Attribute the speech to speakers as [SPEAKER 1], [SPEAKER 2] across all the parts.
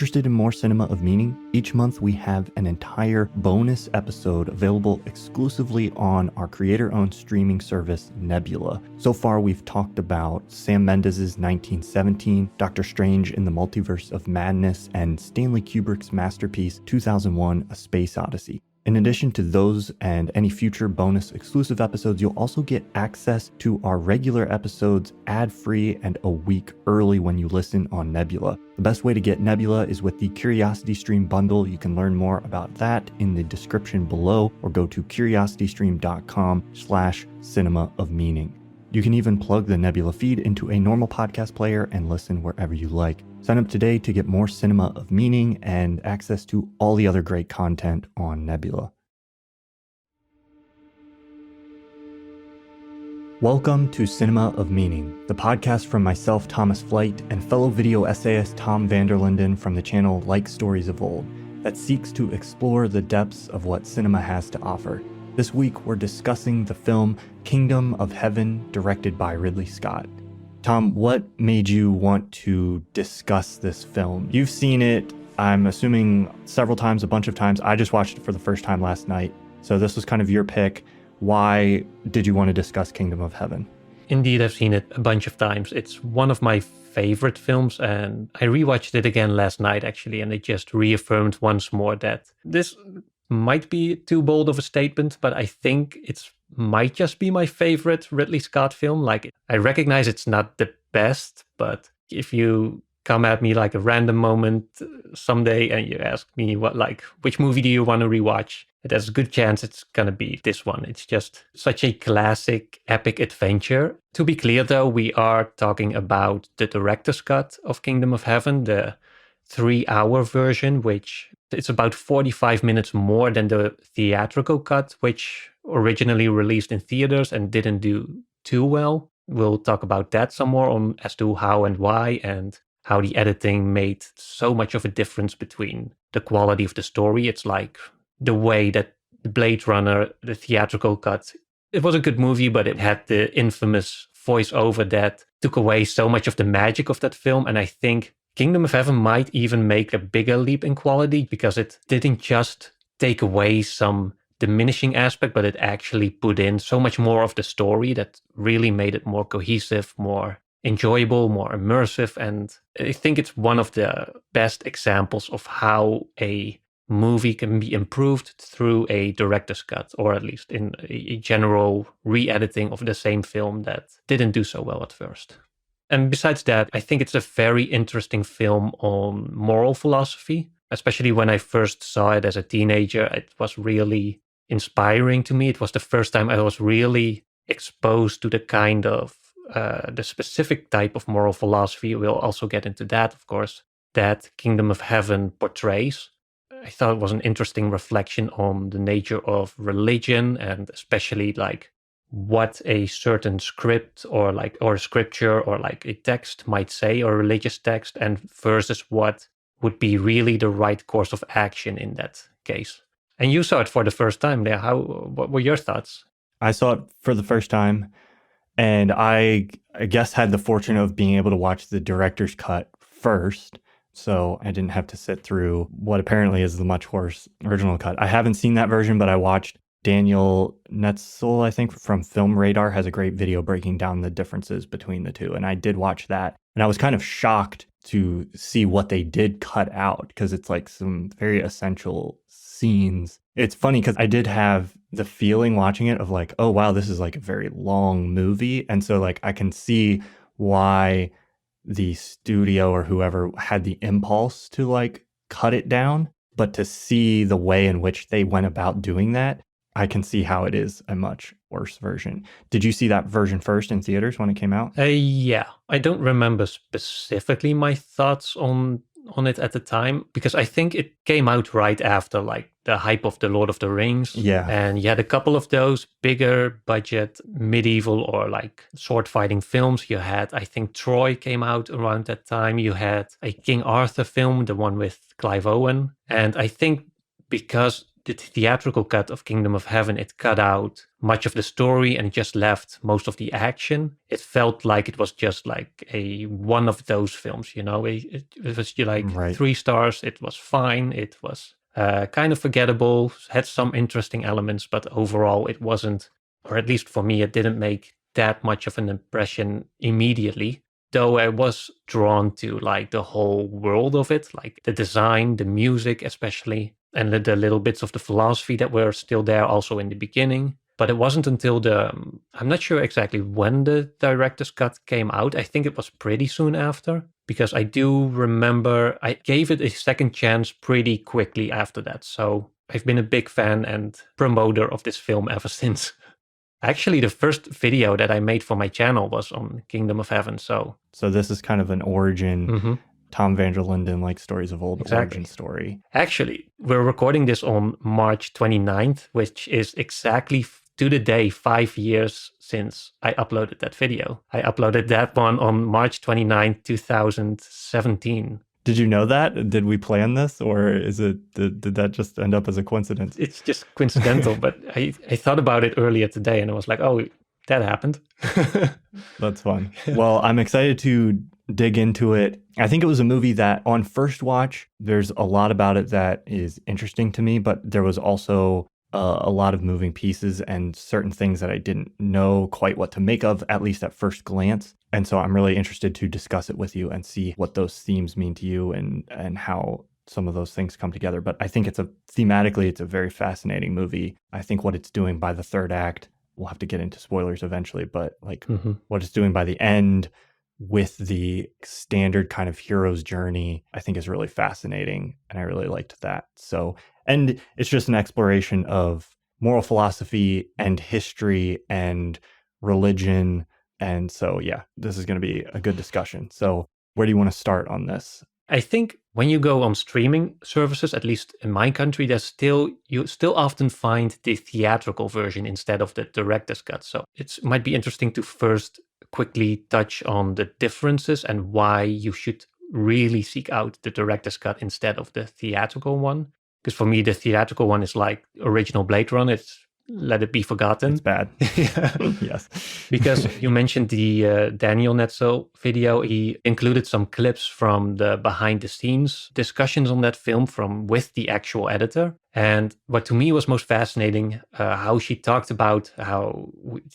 [SPEAKER 1] Interested in more cinema of meaning? Each month we have an entire bonus episode available exclusively on our creator-owned streaming service, Nebula. So far we've talked about Sam Mendes' 1917, Doctor Strange in the Multiverse of Madness, and Stanley Kubrick's masterpiece 2001: A Space Odyssey. In addition to those and any future bonus exclusive episodes, you'll also get access to our regular episodes ad-free and a week early when you listen on Nebula. The best way to get Nebula is with the Curiosity Stream bundle. You can learn more about that in the description below or go to curiositystream.com/cinema of meaning. You can even plug the Nebula feed into a normal podcast player and listen wherever you like. Sign up today to get more cinema of meaning and access to all the other great content on Nebula. Welcome to Cinema of Meaning, the podcast from myself, Thomas Flight, and fellow video essayist Tom van der Linden from the channel Like Stories of Old, that seeks to explore the depths of what cinema has to offer. This week, we're discussing the film Kingdom of Heaven, directed by Ridley Scott. Tom, what made you want to discuss this film? You've seen it, I'm assuming, several times, a bunch of times. I just watched it for the first time last night, so this was kind of your pick. Why did you want to discuss Kingdom of Heaven?
[SPEAKER 2] Indeed, I've seen it a bunch of times. It's one of my favorite films, and I rewatched it again last night, actually, and it just reaffirmed once more that this might be too bold of a statement, but I think it might just be my favorite Ridley Scott film. Like, I recognize it's not the best, but if you come at me like a random moment someday and you ask me which movie do you want to rewatch, there's a good chance it's gonna be this one. It's just such a classic epic adventure. To be clear though, we are talking about the director's cut of Kingdom of Heaven, the 3-hour version, which it's about 45 minutes more than the theatrical cut, which originally released in theaters and didn't do too well. We'll talk about that some more as to how and why, and how the editing made so much of a difference between the quality of the story. It's like the way that the Blade Runner, the theatrical cut, it was a good movie, but it had the infamous voiceover that took away so much of the magic of that film. And I think Kingdom of Heaven might even make a bigger leap in quality, because it didn't just take away some diminishing aspect, but it actually put in so much more of the story that really made it more cohesive, more enjoyable, more immersive. And I think it's one of the best examples of how a movie can be improved through a director's cut, or at least in a general re-editing of the same film that didn't do so well at first. And besides that, I think it's a very interesting film on moral philosophy. Especially when I first saw it as a teenager, it was really inspiring to me. It was the first time I was really exposed to the kind of, the specific type of moral philosophy, we'll also get into that, of course, that Kingdom of Heaven portrays. I thought it was an interesting reflection on the nature of religion, and especially like what a certain script or scripture or like a text might say, or religious text, and versus what would be really the right course of action in that case. And you saw it for the first time there. What were your thoughts?
[SPEAKER 1] I saw it for the first time, and I guess had the fortune of being able to watch the director's cut first. So I didn't have to sit through what apparently is the much worse original cut. I haven't seen that version, but I watched Daniel Netzel, I think, from Film Radar, has a great video breaking down the differences between the two. And I did watch that. And I was kind of shocked to see what they did cut out, because it's like some very essential scenes. It's funny because I did have the feeling watching it of like, oh, wow, this is like a very long movie. And so like I can see why the studio or whoever had the impulse to like cut it down. But to see the way in which they went about doing that, I can see how it is a much worse version. Did you see that version first in theaters when it came out?
[SPEAKER 2] Yeah, I don't remember specifically my thoughts on it at the time, because I think it came out right after like the hype of the Lord of the Rings.
[SPEAKER 1] Yeah.
[SPEAKER 2] And you had a couple of those bigger budget medieval or like sword fighting films. You had, I think Troy came out around that time. You had a King Arthur film, the one with Clive Owen. And I think because the theatrical cut of Kingdom of Heaven, it cut out much of the story and it just left most of the action. It felt like it was just like a one of those films, you know. It was like
[SPEAKER 1] Right.
[SPEAKER 2] 3 stars. It was fine. It was kind of forgettable, had some interesting elements, but overall it wasn't, or at least for me, it didn't make that much of an impression immediately. Though I was drawn to like the whole world of it, like the design, the music especially, and the little bits of the philosophy that were still there also in the beginning. But it wasn't until I'm not sure exactly when the director's cut came out. I think it was pretty soon after, because I do remember I gave it a second chance pretty quickly after that. So I've been a big fan and promoter of this film ever since. Actually, the first video that I made for my channel was on Kingdom of Heaven. So
[SPEAKER 1] this is kind of an origin, Tom van der Linden, like Stories of Old, origin story.
[SPEAKER 2] Actually, we're recording this on March 29th, which is exactly to the day 5 years since I uploaded that video. I uploaded that one on March 29th, 2017.
[SPEAKER 1] Did you know that? Did we plan this, or did that just end up as a coincidence?
[SPEAKER 2] It's just coincidental, but I thought about it earlier today and I was like, oh, that happened.
[SPEAKER 1] That's fun. Well, I'm excited to dig into it. I think it was a movie that on first watch, there's a lot about it that is interesting to me, but there was also a lot of moving pieces and certain things that I didn't know quite what to make of, at least at first glance. And so I'm really interested to discuss it with you and see what those themes mean to you and how some of those things come together. But I think thematically, it's a very fascinating movie. I think what it's doing by the third act, we'll have to get into spoilers eventually, but like what it's doing by the end with the standard kind of hero's journey, I think is really fascinating. And I really liked that. So, and it's just an exploration of moral philosophy and history and religion. And so, yeah, this is going to be a good discussion. So where do you want to start on this?
[SPEAKER 2] I think when you go on streaming services, at least in my country, you still often find the theatrical version instead of the director's cut. So it might be interesting to first quickly touch on the differences and why you should really seek out the director's cut instead of the theatrical one. Because for me, the theatrical one is like original Blade Runner. It's let it be forgotten.
[SPEAKER 1] It's bad. Yes.
[SPEAKER 2] Because you mentioned the Daniel Netzel video. He included some clips from the behind the scenes discussions on that film with the actual editor. And what to me was most fascinating, how she talked about how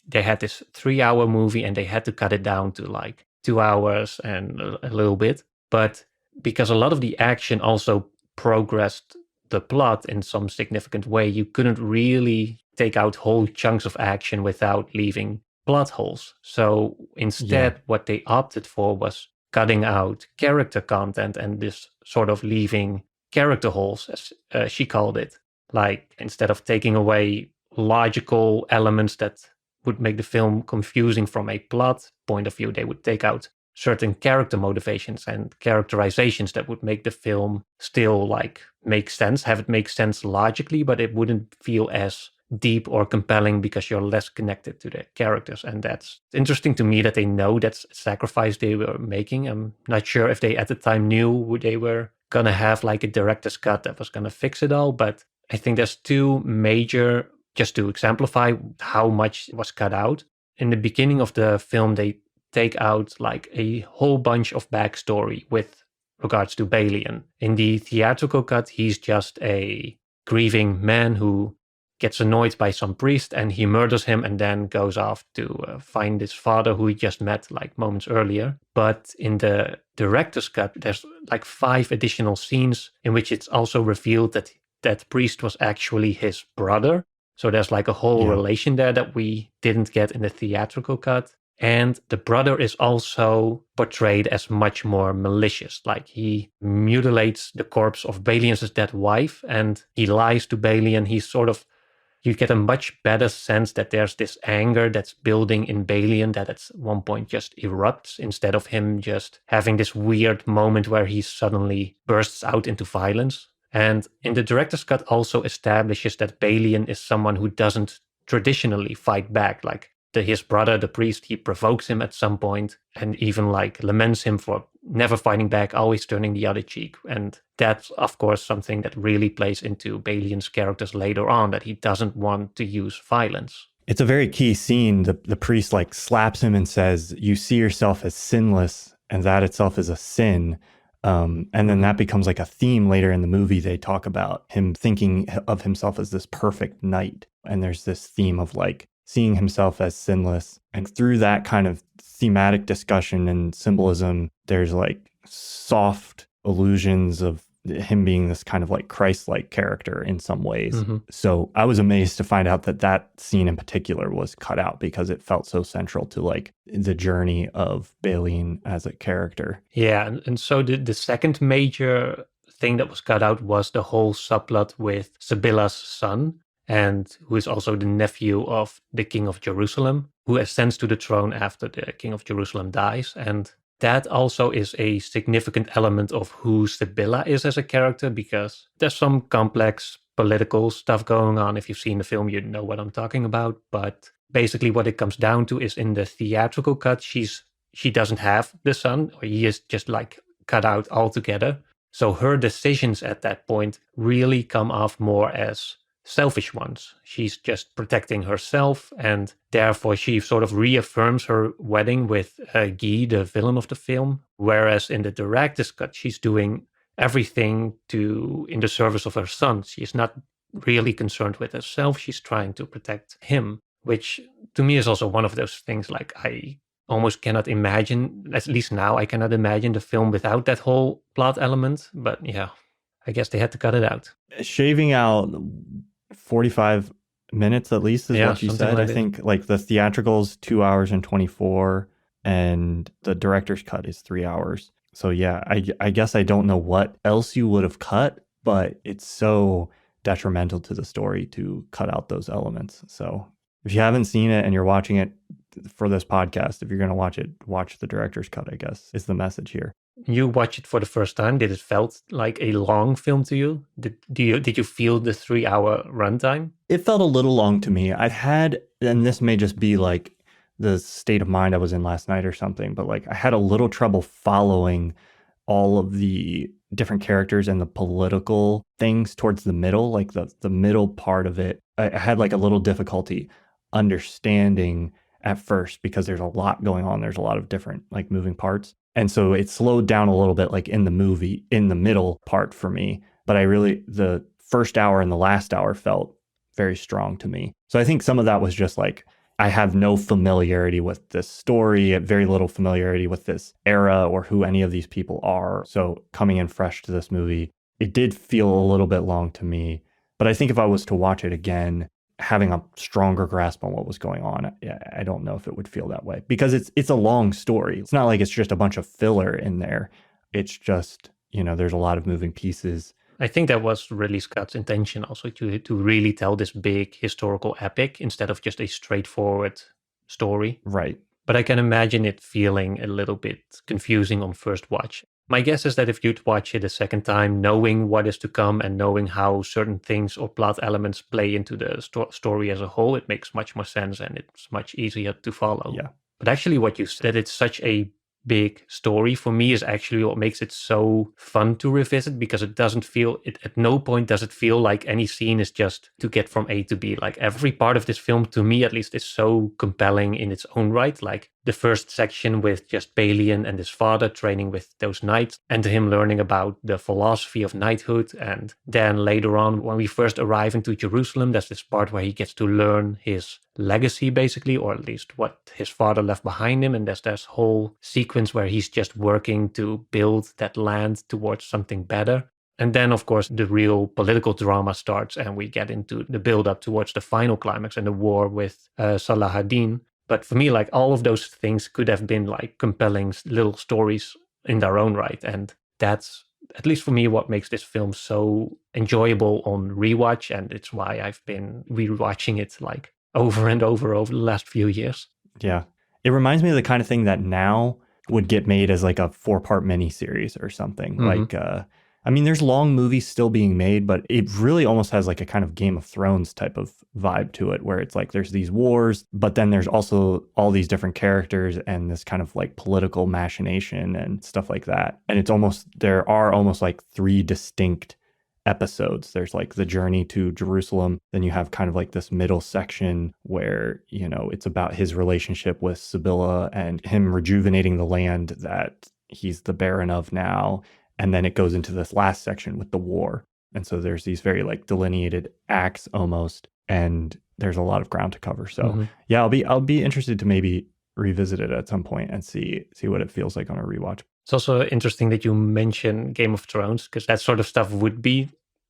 [SPEAKER 2] they had this 3-hour movie and they had to cut it down to like 2 hours and a little bit. But because a lot of the action also progressed the plot in some significant way, you couldn't really take out whole chunks of action without leaving plot holes. So instead, what they opted for was cutting out character content and this sort of leaving character holes, as she called it. Like instead of taking away logical elements that would make the film confusing from a plot point of view, they would take out certain character motivations and characterizations that would make the film still like make sense, have it make sense logically, but it wouldn't feel as deep or compelling because you're less connected to the characters. And that's interesting to me that they know that's a sacrifice they were making. I'm not sure if they at the time knew they were gonna have like a director's cut that was gonna fix it all, but I think there's two major, just to exemplify how much was cut out. In the beginning of the film, they take out like a whole bunch of backstory with regards to Balian. In the theatrical cut, he's just a grieving man who gets annoyed by some priest and he murders him and then goes off to find his father who he just met like moments earlier. But in the director's cut, there's like 5 additional scenes in which it's also revealed that that priest was actually his brother. So there's like a whole relation there that we didn't get in the theatrical cut. And the brother is also portrayed as much more malicious. Like he mutilates the corpse of Balian's dead wife and he lies to Balian. He's sort of, you get a much better sense that there's this anger that's building in Balian that at one point just erupts instead of him just having this weird moment where he suddenly bursts out into violence. And in the director's cut also establishes that Balian is someone who doesn't traditionally fight back. Like his brother, the priest, he provokes him at some point and even like laments him for never fighting back, always turning the other cheek. And that's, of course, something that really plays into Balian's characters later on, that he doesn't want to use violence.
[SPEAKER 1] It's a very key scene. The priest like slaps him and says, "You see yourself as sinless, and that itself is a sin." And then that becomes like a theme later in the movie. They talk about him thinking of himself as this perfect knight. And there's this theme of like seeing himself as sinless. And through that kind of thematic discussion and symbolism, there's like soft allusions of him being this kind of like Christ-like character in some ways. So I was amazed to find out that that scene in particular was cut out because it felt so central to like the journey of Balian as a character.
[SPEAKER 2] Yeah, and so the second major thing that was cut out was the whole subplot with Sibylla's son, and who is also the nephew of the King of Jerusalem, who ascends to the throne after the King of Jerusalem dies. And that also is a significant element of who Sibylla is as a character, because there's some complex political stuff going on. If you've seen the film, you know what I'm talking about. But basically what it comes down to is in the theatrical cut, she doesn't have the son, or he is just like cut out altogether. So her decisions at that point really come off more as selfish ones. She's just protecting herself, and therefore she sort of reaffirms her wedding with Guy, the villain of the film. Whereas in the director's cut, she's doing everything in the service of her son. She's not really concerned with herself. She's trying to protect him, which to me is also one of those things like I almost cannot imagine, at least now, I cannot imagine the film without that whole plot element. But yeah, I guess they had to cut it out.
[SPEAKER 1] Shaving out 45 minutes at least is what you said. I think like the theatrical's 2 hours and 24 and the director's cut is 3 hours. So yeah, I guess I don't know what else you would have cut, but it's so detrimental to the story to cut out those elements. So if you haven't seen it and you're watching it for this podcast, if you're going to watch it, watch the director's cut, I guess, is the message here.
[SPEAKER 2] You watch it for the first time. Did it felt like a long film to you? Did you feel the 3 hour runtime?
[SPEAKER 1] It felt a little long to me. I had, and this may just be like the state of mind I was in last night or something, but like I had a little trouble following all of the different characters and the political things towards the middle, like the middle part of it. I had like a little difficulty understanding at first because there's a lot going on. There's a lot of different like moving parts. And so it slowed down a little bit like in the movie, in the middle part for me. But the first hour and the last hour felt very strong to me. So I think some of that was just like, I have no familiarity with this story, very little familiarity with this era or who any of these people are. So coming in fresh to this movie, it did feel a little bit long to me. But I think if I was to watch it again, having a stronger grasp on what was going on, I don't know if it would feel that way because it's a long story. It's not like it's just a bunch of filler in there. It's just, there's a lot of moving pieces.
[SPEAKER 2] I think that was Ridley Scott's intention also to really tell this big historical epic instead of just a straightforward story.
[SPEAKER 1] Right.
[SPEAKER 2] But I can imagine it feeling a little bit confusing on first watch. My guess is that if you'd watch it a second time, knowing what is to come and knowing how certain things or plot elements play into the story as a whole, it makes much more sense and it's much easier to follow.
[SPEAKER 1] Yeah.
[SPEAKER 2] But actually what you said, it's such a big story for me is actually what makes it so fun to revisit, because it doesn't feel it at no point does it feel like any scene is just to get from A to B. Like every part of this film, to me at least, is so compelling in its own right. Like the first section with just Balian and his father training with those knights and him learning about the philosophy of knighthood. And then later on, when we first arrive into Jerusalem, there's this part where he gets to learn his legacy, basically, or at least what his father left behind him. And there's this whole sequence where he's just working to build that land towards something better. And then, of course, the real political drama starts and we get into the build-up towards the final climax and the war with Salah ad-Din. But for me, like all of those things could have been like compelling little stories in their own right. And that's, at least for me, what makes this film so enjoyable on rewatch. And it's why I've been rewatching it like over and over the last few years.
[SPEAKER 1] Yeah. It reminds me of the kind of thing that now would get made as like a 4-part miniseries or something. Mm-hmm. Like, I mean, there's long movies still being made, but it really almost has like a kind of Game of Thrones type of vibe to it, where it's like there's these wars, but then there's also all these different characters and this kind of like political machination and stuff like that. And there are almost like three distinct episodes. There's like the journey to Jerusalem. Then you have kind of like this middle section where, it's about his relationship with Sibylla and him rejuvenating the land that he's the baron of now. And then it goes into this last section with the war. And so there's these very like delineated acts almost, and there's a lot of ground to cover. So yeah, I'll be interested to maybe revisit it at some point and see what it feels like on a rewatch.
[SPEAKER 2] It's also interesting that you mention Game of Thrones, because that sort of stuff would be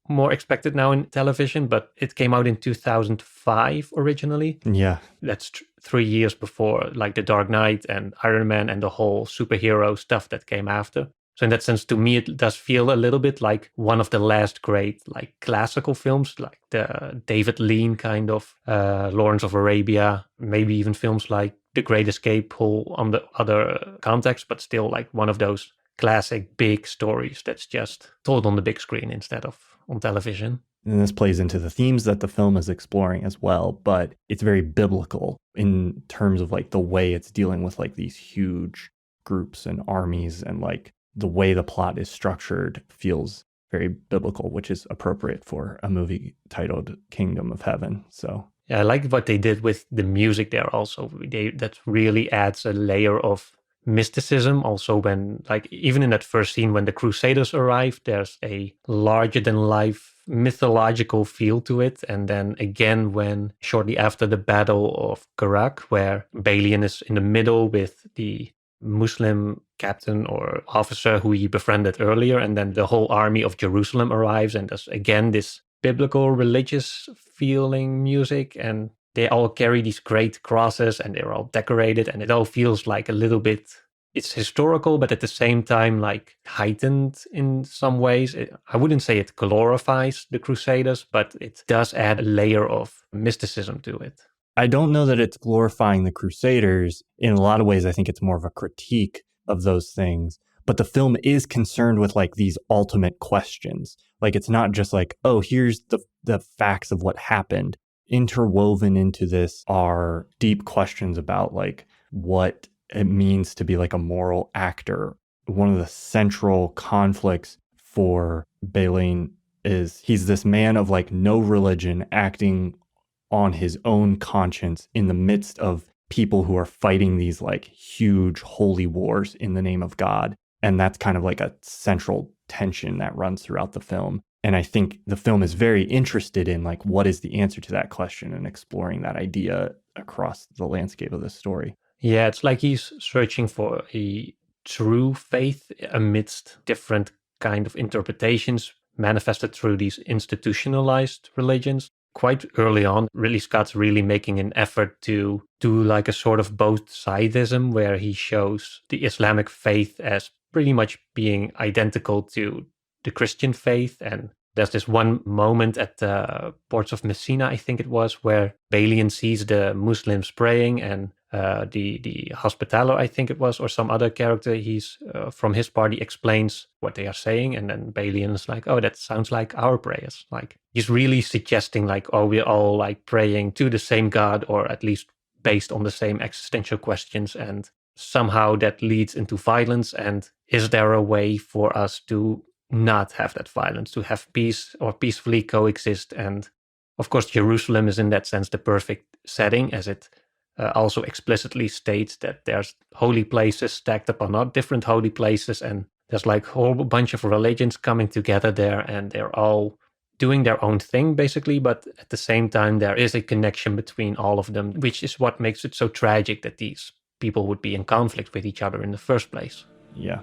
[SPEAKER 2] more expected now in television, but it came out in 2005 originally.
[SPEAKER 1] Yeah.
[SPEAKER 2] That's 3 years before like The Dark Knight and Iron Man and the whole superhero stuff that came after. So in that sense, to me, it does feel a little bit like one of the last great like classical films, like the David Lean kind of Lawrence of Arabia, maybe even films like The Great Escape, whole on the other context, but still like one of those classic big stories that's just told on the big screen instead of on television.
[SPEAKER 1] And this plays into the themes that the film is exploring as well, but it's very biblical in terms of like the way it's dealing with like these huge groups and armies, and like the way the plot is structured feels very biblical, which is appropriate for a movie titled Kingdom of Heaven. So
[SPEAKER 2] yeah, I like what they did with the music there also. That really adds a layer of mysticism. Also, when like even in that first scene when the Crusaders arrive, there's a larger than life mythological feel to it. And then again, when shortly after the Battle of Karak, where Balian is in the middle with the Muslim captain or officer who he befriended earlier, and then the whole army of Jerusalem arrives, and there's again this biblical religious feeling music, and they all carry these great crosses and they're all decorated, and it all feels like a little bit, it's historical but at the same time like heightened in some ways. I wouldn't say it glorifies the Crusaders, but it does add a layer of mysticism to it.
[SPEAKER 1] I don't know that it's glorifying the Crusaders. In a lot of ways, I think it's more of a critique of those things. But the film is concerned with like these ultimate questions. Like it's not just like, oh, here's the facts of what happened. Interwoven into this are deep questions about like what it means to be like a moral actor. One of the central conflicts for Balian is he's this man of like no religion acting on his own conscience in the midst of people who are fighting these like huge holy wars in the name of God. And that's kind of like a central tension that runs throughout the film. And I think the film is very interested in like, what is the answer to that question, and exploring that idea across the landscape of this story.
[SPEAKER 2] Yeah, it's like he's searching for a true faith amidst different kind of interpretations manifested through these institutionalized religions. Quite early on, Ridley Scott's really making an effort to do like a sort of both sidism, where he shows the Islamic faith as pretty much being identical to the Christian faith. And there's this one moment at the ports of Messina, I think it was, where Balian sees the Muslims praying, and the Hospitaller, I think it was, or some other character he's from his party explains what they are saying, and then Balian is like, oh, that sounds like our prayers. Like he's really suggesting like, oh, we're all like praying to the same God, or at least based on the same existential questions, and somehow that leads into violence. And is there a way for us to not have that violence, to have peace or peacefully coexist? And of course, Jerusalem is in that sense the perfect setting, as it also explicitly states that there's holy places stacked upon different holy places, and there's like a whole bunch of religions coming together there, and they're all doing their own thing basically, but at the same time there is a connection between all of them, which is what makes it so tragic that these people would be in conflict with each other in the first place.
[SPEAKER 1] Yeah.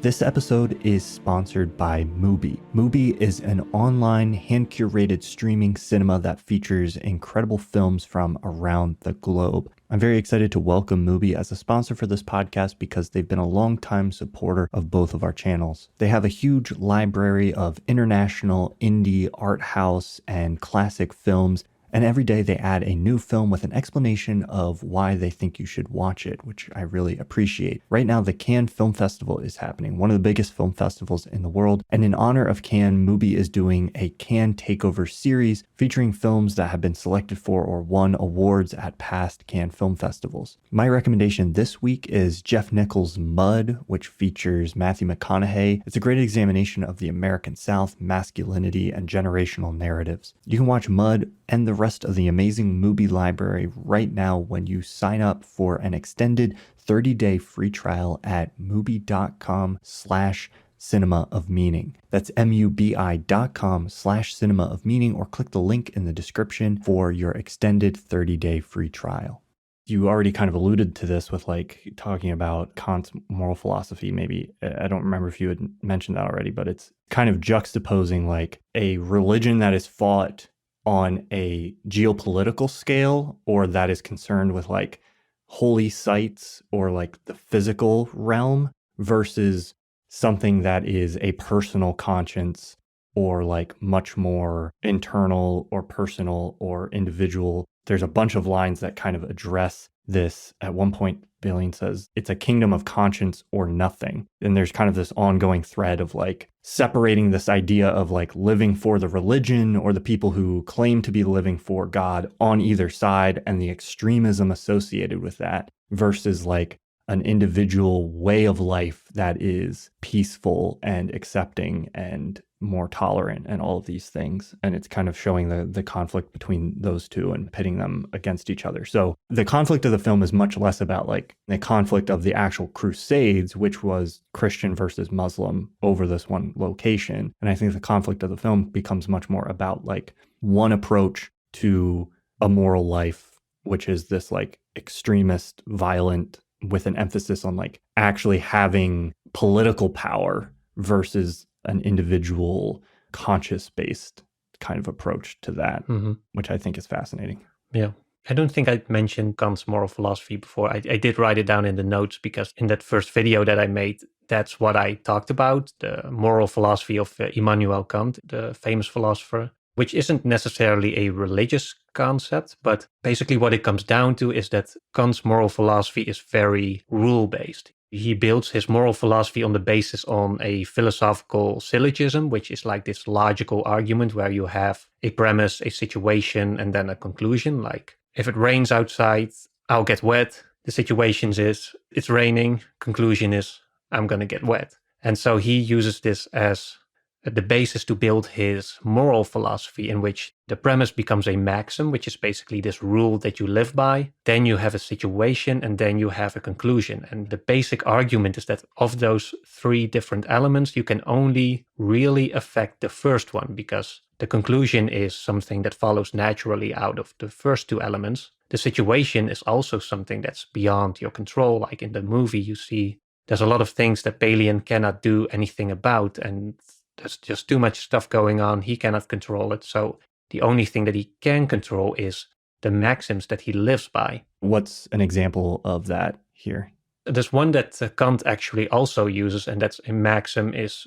[SPEAKER 1] This episode is sponsored by Mubi. Mubi is an online, hand-curated streaming cinema that features incredible films from around the globe. I'm very excited to welcome Mubi as a sponsor for this podcast because they've been a long-time supporter of both of our channels. They have a huge library of international, indie, art house, and classic films, And every day they add a new film with an explanation of why they think you should watch it, which I really appreciate. Right now, the Cannes Film Festival is happening, one of the biggest film festivals in the world. And in honor of Cannes, Mubi is doing a Cannes Takeover series featuring films that have been selected for or won awards at past Cannes Film Festivals. My recommendation this week is Jeff Nichols' Mud, which features Matthew McConaughey. It's a great examination of the American South, masculinity, and generational narratives. You can watch Mud and the rest of the amazing Mubi library right now when you sign up for an extended 30-day free trial at mubi.com/cinema of meaning. That's mubi.com/cinema of meaning, or click the link in the description for your extended 30-day free trial. You already kind of alluded to this with like talking about Kant's moral philosophy. Maybe, I don't remember if you had mentioned that already, but it's kind of juxtaposing like a religion that is fought on a geopolitical scale, or that is concerned with like holy sites or like the physical realm, versus something that is a personal conscience or like much more internal or personal or individual. There's a bunch of lines that kind of address this. At one point, Bailey says it's a kingdom of conscience or nothing. And there's kind of this ongoing thread of like separating this idea of like living for the religion or the people who claim to be living for God on either side, and the extremism associated with that, versus like an individual way of life that is peaceful and accepting and more tolerant and all of these things. And it's kind of showing the conflict between those two and pitting them against each other. So the conflict of the film is much less about like the conflict of the actual Crusades, which was Christian versus Muslim over this one location. And I think the conflict of the film becomes much more about like one approach to a moral life, which is this like extremist, violent, with an emphasis on like actually having political power, versus an individual conscious-based kind of approach to that, which I think is fascinating.
[SPEAKER 2] Yeah. I don't think I mentioned Kant's moral philosophy before. I did write it down in the notes because in that first video that I made, that's what I talked about, the moral philosophy of Immanuel Kant, the famous philosopher, which isn't necessarily a religious concept, but basically what it comes down to is that Kant's moral philosophy is very rule-based. He builds his moral philosophy on the basis on a philosophical syllogism, which is like this logical argument where you have a premise, a situation, and then a conclusion. Like, if it rains outside, I'll get wet. The situation is it's raining. Conclusion is I'm going to get wet. And so he uses this as the basis to build his moral philosophy, in which the premise becomes a maxim, which is basically this rule that you live by. Then you have a situation, and then you have a conclusion. And the basic argument is that of those three different elements, you can only really affect the first one, because the conclusion is something that follows naturally out of the first two elements. The situation is also something that's beyond your control. Like in the movie, you see there's a lot of things that Balian cannot do anything about, and there's just too much stuff going on. He cannot control it. So the only thing that he can control is the maxims that he lives by.
[SPEAKER 1] What's an example of that here?
[SPEAKER 2] There's one that Kant actually also uses, and that's a maxim is,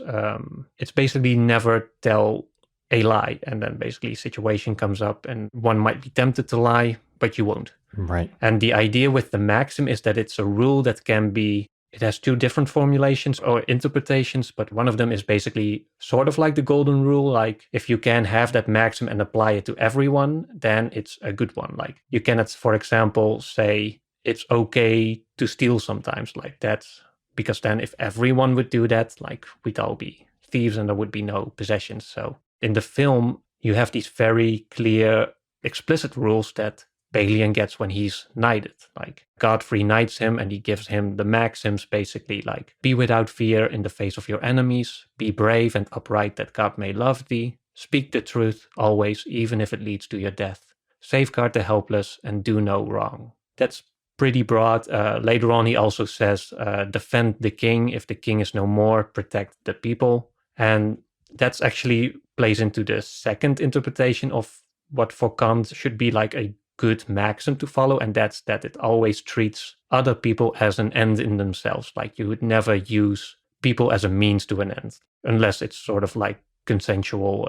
[SPEAKER 2] it's basically never tell a lie. And then basically a situation comes up and one might be tempted to lie, but you won't.
[SPEAKER 1] Right.
[SPEAKER 2] And the idea with the maxim is that it's a rule that can be, it has two different formulations or interpretations, but one of them is basically sort of like the golden rule. Like, if you can have that maxim and apply it to everyone, then it's a good one. Like, you cannot, for example, say it's okay to steal sometimes. Like, that's because then if everyone would do that, like, we'd all be thieves and there would be no possessions. So in the film, you have these very clear, explicit rules that Balian gets when he's knighted. Like, Godfrey knights him and he gives him the maxims, basically like, be without fear in the face of your enemies, be brave and upright that God may love thee, speak the truth always, even if it leads to your death, safeguard the helpless and do no wrong. That's pretty broad. Later on, he also says, defend the king. If the king is no more, protect the people. And that's actually plays into the second interpretation of what for Kant should be like a good maxim to follow, and that's that it always treats other people as an end in themselves. Like, you would never use people as a means to an end, unless it's sort of like consensual.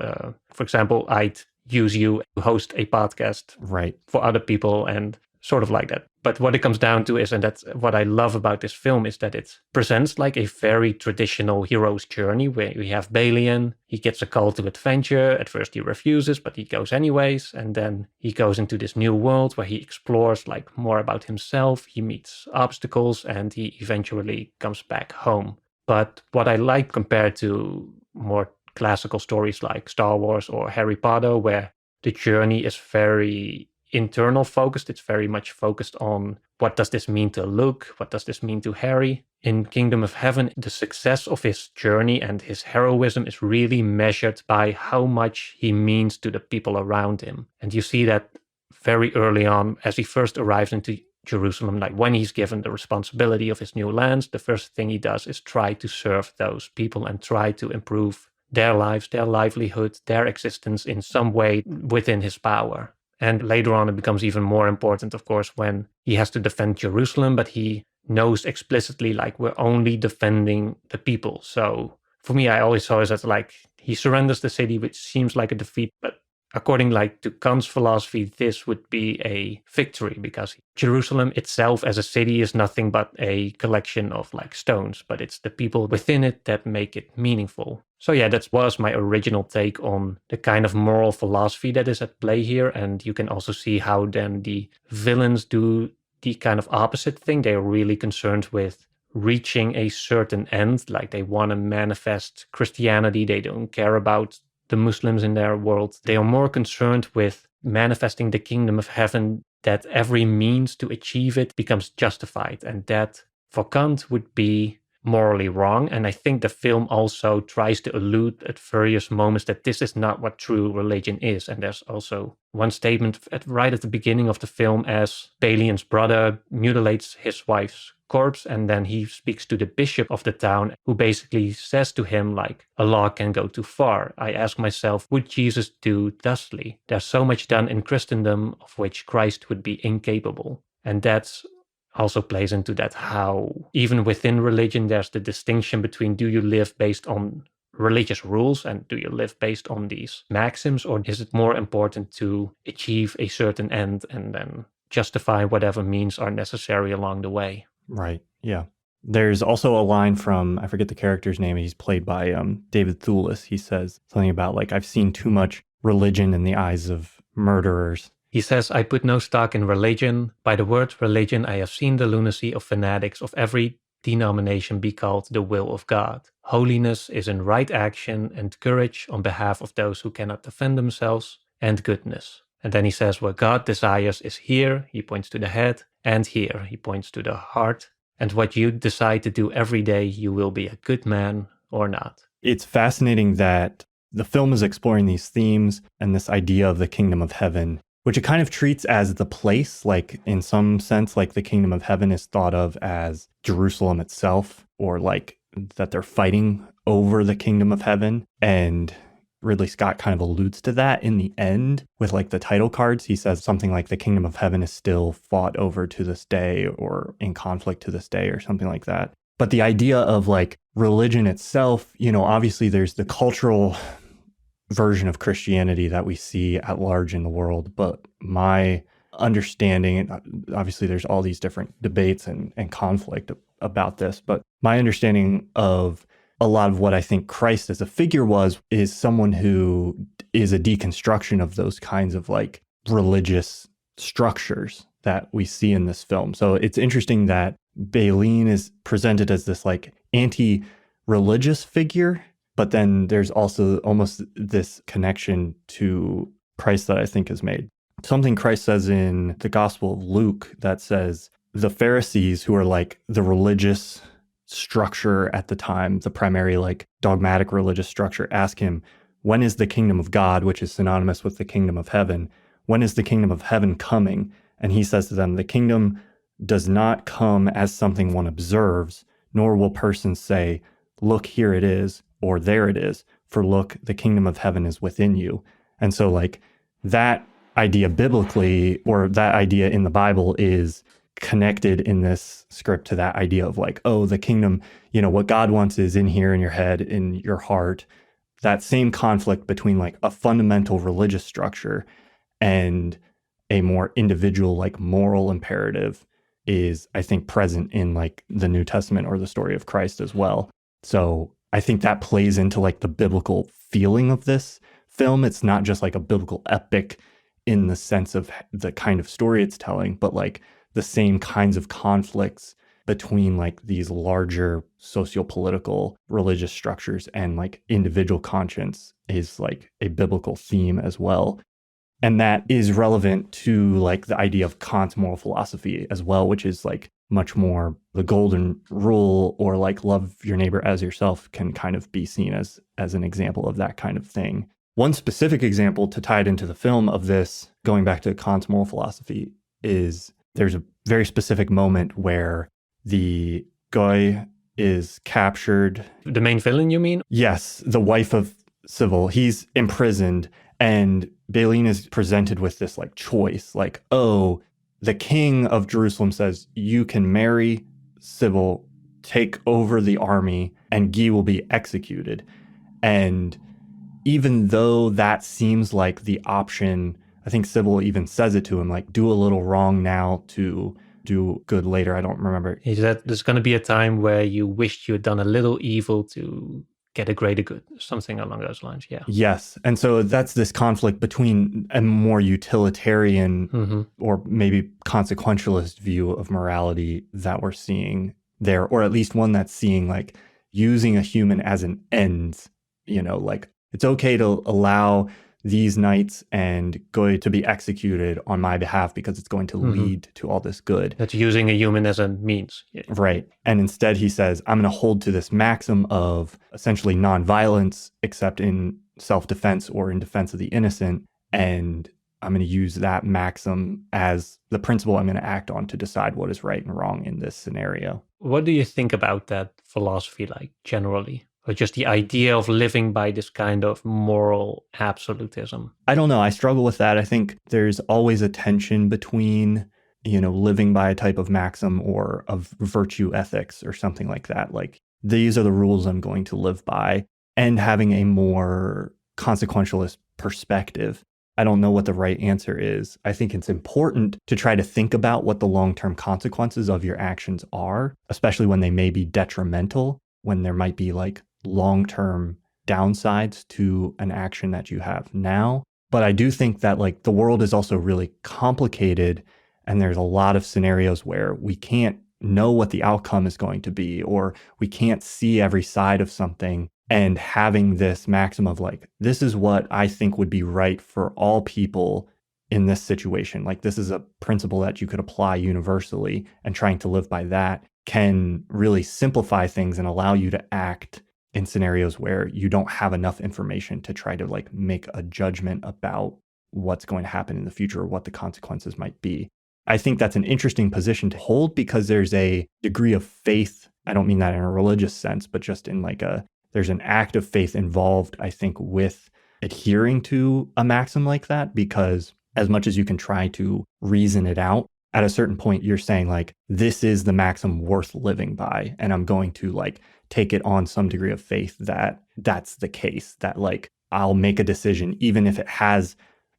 [SPEAKER 2] For example, I'd use you to host a podcast
[SPEAKER 1] Right.
[SPEAKER 2] for other people and sort of like that. But what it comes down to is, and that's what I love about this film, is that it presents like a very traditional hero's journey where we have Balian. He gets a call to adventure. At first he refuses, but he goes anyways. And then he goes into this new world where he explores like more about himself. He meets obstacles and he eventually comes back home. But what I like compared to more classical stories like Star Wars or Harry Potter, where the journey is very internal focused. It's very much focused on what does this mean to Luke? What does this mean to Harry? In Kingdom of Heaven, the success of his journey and his heroism is really measured by how much he means to the people around him. And you see that very early on as he first arrives into Jerusalem, like when he's given the responsibility of his new lands, the first thing he does is try to serve those people and try to improve their lives, their livelihood, their existence in some way within his power. And later on, it becomes even more important, of course, when he has to defend Jerusalem, but he knows explicitly, like, we're only defending the people. So for me, I always saw it as like he surrenders the city, which seems like a defeat, but according like to Kant's philosophy, this would be a victory because Jerusalem itself as a city is nothing but a collection of like stones, but it's the people within it that make it meaningful. So yeah, that was my original take on the kind of moral philosophy that is at play here. And you can also see how then the villains do the kind of opposite thing. They're really concerned with reaching a certain end, like they want to manifest Christianity. They don't care about the Muslims in their world. They are more concerned with manifesting the kingdom of heaven, that every means to achieve it becomes justified. And that for Kant would be morally wrong. And I think the film also tries to allude at various moments that this is not what true religion is. And there's also one statement right at the beginning of the film as Balian's brother mutilates his wife's corpse, and then he speaks to the bishop of the town, who basically says to him, like, a law can go too far. I ask myself, would Jesus do thusly? There's so much done in Christendom of which Christ would be incapable. And that's also plays into that, how even within religion, there's the distinction between do you live based on religious rules and do you live based on these maxims, or is it more important to achieve a certain end and then justify whatever means are necessary along the way?
[SPEAKER 1] Right. Yeah. There's also a line from, I forget the character's name, he's played by David Thewlis. He says something about like, I've seen too much religion in the eyes of murderers.
[SPEAKER 2] He says, I put no stock in religion. By the word religion, I have seen the lunacy of fanatics of every denomination be called the will of God. Holiness is in right action and courage on behalf of those who cannot defend themselves, and goodness. And then he says, what God desires is here, he points to the head, and here, he points to the heart. And what you decide to do every day, you will be a good man or not.
[SPEAKER 1] It's fascinating that the film is exploring these themes and this idea of the kingdom of heaven, which it kind of treats as the place, like in some sense, like the kingdom of heaven is thought of as Jerusalem itself, or like that they're fighting over the kingdom of heaven. And Ridley Scott kind of alludes to that in the end with like the title cards. He says something like the kingdom of heaven is still fought over to this day, or in conflict to this day, or something like that. But the idea of like religion itself, you know, obviously there's the cultural version of Christianity that we see at large in the world. But my understanding, obviously there's all these different debates and conflict about this, but my understanding of a lot of what I think Christ as a figure is someone who is a deconstruction of those kinds of like religious structures that we see in this film. So it's interesting that Balian is presented as this like anti-religious figure, but then there's also almost this connection to Christ that I think is made. Something Christ says in the Gospel of Luke that says the Pharisees, who are like the religious structure at the time, the primary like dogmatic religious structure, ask him, when is the kingdom of God, which is synonymous with the kingdom of heaven, when is the kingdom of heaven coming? And he says to them, the kingdom does not come as something one observes, nor will persons say, look, here it is, or there it is, for look, the kingdom of heaven is within you. And so like that idea biblically, or that idea in the Bible, is connected in this script to that idea of like, oh, the kingdom, you know, what God wants is in here in your head, in your heart. that same conflict between like a fundamental religious structure and a more individual, like moral imperative is, I think, present in like the New Testament or the story of Christ as well. So I think that plays into like the biblical feeling of this film. It's not just like a biblical epic in the sense of the kind of story it's telling, but like the same kinds of conflicts between like these larger socio-political religious structures and like individual conscience is like a biblical theme as well. And that is relevant to like the idea of Kant's moral philosophy as well, which is like much more the golden rule, or like love your neighbor as yourself can kind of be seen as an example of that kind of thing. One specific example to tie it into the film of this, going back to Kant's moral philosophy, is there's a very specific moment where the guy is captured.
[SPEAKER 2] The main villain, you mean?
[SPEAKER 1] Yes, the wife of Civil. He's imprisoned, and Baleen is presented with this like choice, like, oh, the king of Jerusalem says you can marry Civil, take over the army, and Guy will be executed. And even though that seems like the option, I think Civil even says it to him, like, do a little wrong now to do good later. I don't remember.
[SPEAKER 2] He said there's going to be a time where you wished you had done a little evil to get a greater good, something along those lines. Yeah.
[SPEAKER 1] Yes. And so that's this conflict between a more utilitarian or maybe consequentialist view of morality that we're seeing there, or at least one that's seeing like using a human as an end, like it's okay to allow these knights and Goy to be executed on my behalf because it's going to lead to all this good.
[SPEAKER 2] That's using a human as a means. Yeah.
[SPEAKER 1] Right. And instead he says, I'm going to hold to this maxim of essentially nonviolence, except in self-defense or in defense of the innocent. And I'm going to use that maxim as the principle I'm going to act on to decide what is right and wrong in this scenario.
[SPEAKER 2] What do you think about that philosophy, like generally? Or just the idea of living by this kind of moral absolutism?
[SPEAKER 1] I don't know. I struggle with that. I think there's always a tension between, living by a type of maxim or of virtue ethics or something like that. Like, these are the rules I'm going to live by, and having a more consequentialist perspective. I don't know what the right answer is. I think it's important to try to think about what the long-term consequences of your actions are, especially when they may be detrimental, when there might be like long-term downsides to an action that you have now. But I do think that like the world is also really complicated, and there's a lot of scenarios where we can't know what the outcome is going to be, or we can't see every side of something. And having this maxim of like, this is what I think would be right for all people in this situation. Like, this is a principle that you could apply universally, and trying to live by that can really simplify things and allow you to act in scenarios where you don't have enough information to try to like make a judgment about what's going to happen in the future or what the consequences might be. I think that's an interesting position to hold because there's a degree of faith. I don't mean that in a religious sense, but just in like there's an act of faith involved, I think, with adhering to a maxim like that, because as much as you can try to reason it out, at a certain point, you're saying like, this is the maxim worth living by. And I'm going to like take it on some degree of faith that that's the case, that like I'll make a decision, even if it has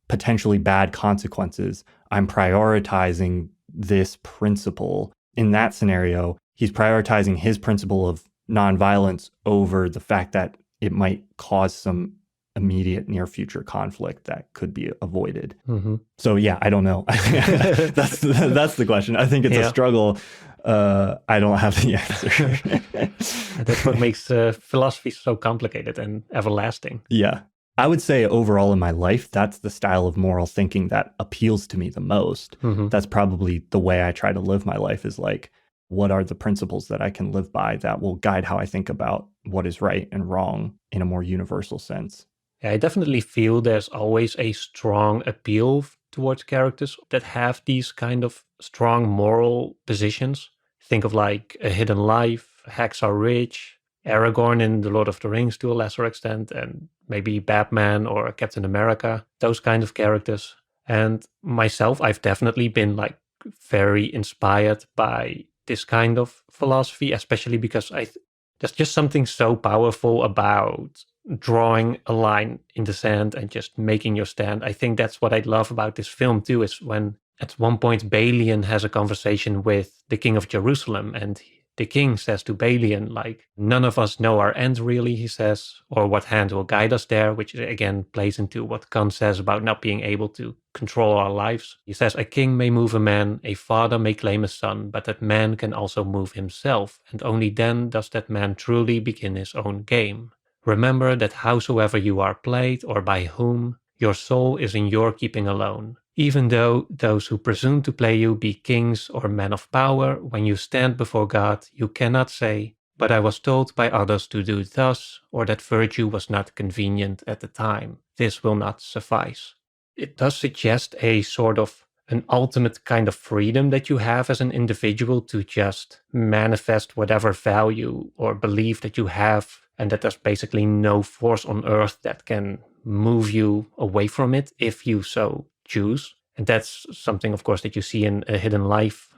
[SPEAKER 1] potentially bad consequences. I'm prioritizing this principle. In that scenario, he's prioritizing his principle of nonviolence over the fact that it might cause some immediate near future conflict that could be avoided. So yeah, I don't know. that's the question. I think it's a struggle. I don't have the answer.
[SPEAKER 2] That's what makes philosophy so complicated and everlasting.
[SPEAKER 1] Yeah. I would say overall in my life, that's the style of moral thinking that appeals to me the most. That's probably the way I try to live my life, is like, what are the principles that I can live by that will guide how I think about what is right and wrong in a more universal sense?
[SPEAKER 2] Yeah, I definitely feel there's always a strong appeal towards characters that have these kind of strong moral positions. Think of like A Hidden Life, Hacksaw Ridge, Aragorn in The Lord of the Rings to a lesser extent, and maybe Batman or Captain America, those kind of characters. And myself, I've definitely been like very inspired by this kind of philosophy, especially because there's just something so powerful about drawing a line in the sand and just making your stand. I think that's what I love about this film too, is when at one point Balian has a conversation with the king of Jerusalem, and the king says to Balian, like, none of us know our end really, he says, or what hand will guide us there, which again plays into what Kant says about not being able to control our lives. He says, a king may move a man, a father may claim a son, but that man can also move himself, and only then does that man truly begin his own game. Remember that howsoever you are played, or by whom, your soul is in your keeping alone. Even though those who presume to play you be kings or men of power, when you stand before God, you cannot say, but I was told by others to do thus, or that virtue was not convenient at the time. This will not suffice. It does suggest a sort of an ultimate kind of freedom that you have as an individual to just manifest whatever value or belief that you have, and that there's basically no force on earth that can move you away from it if you so choose. And that's something, of course, that you see in A Hidden Life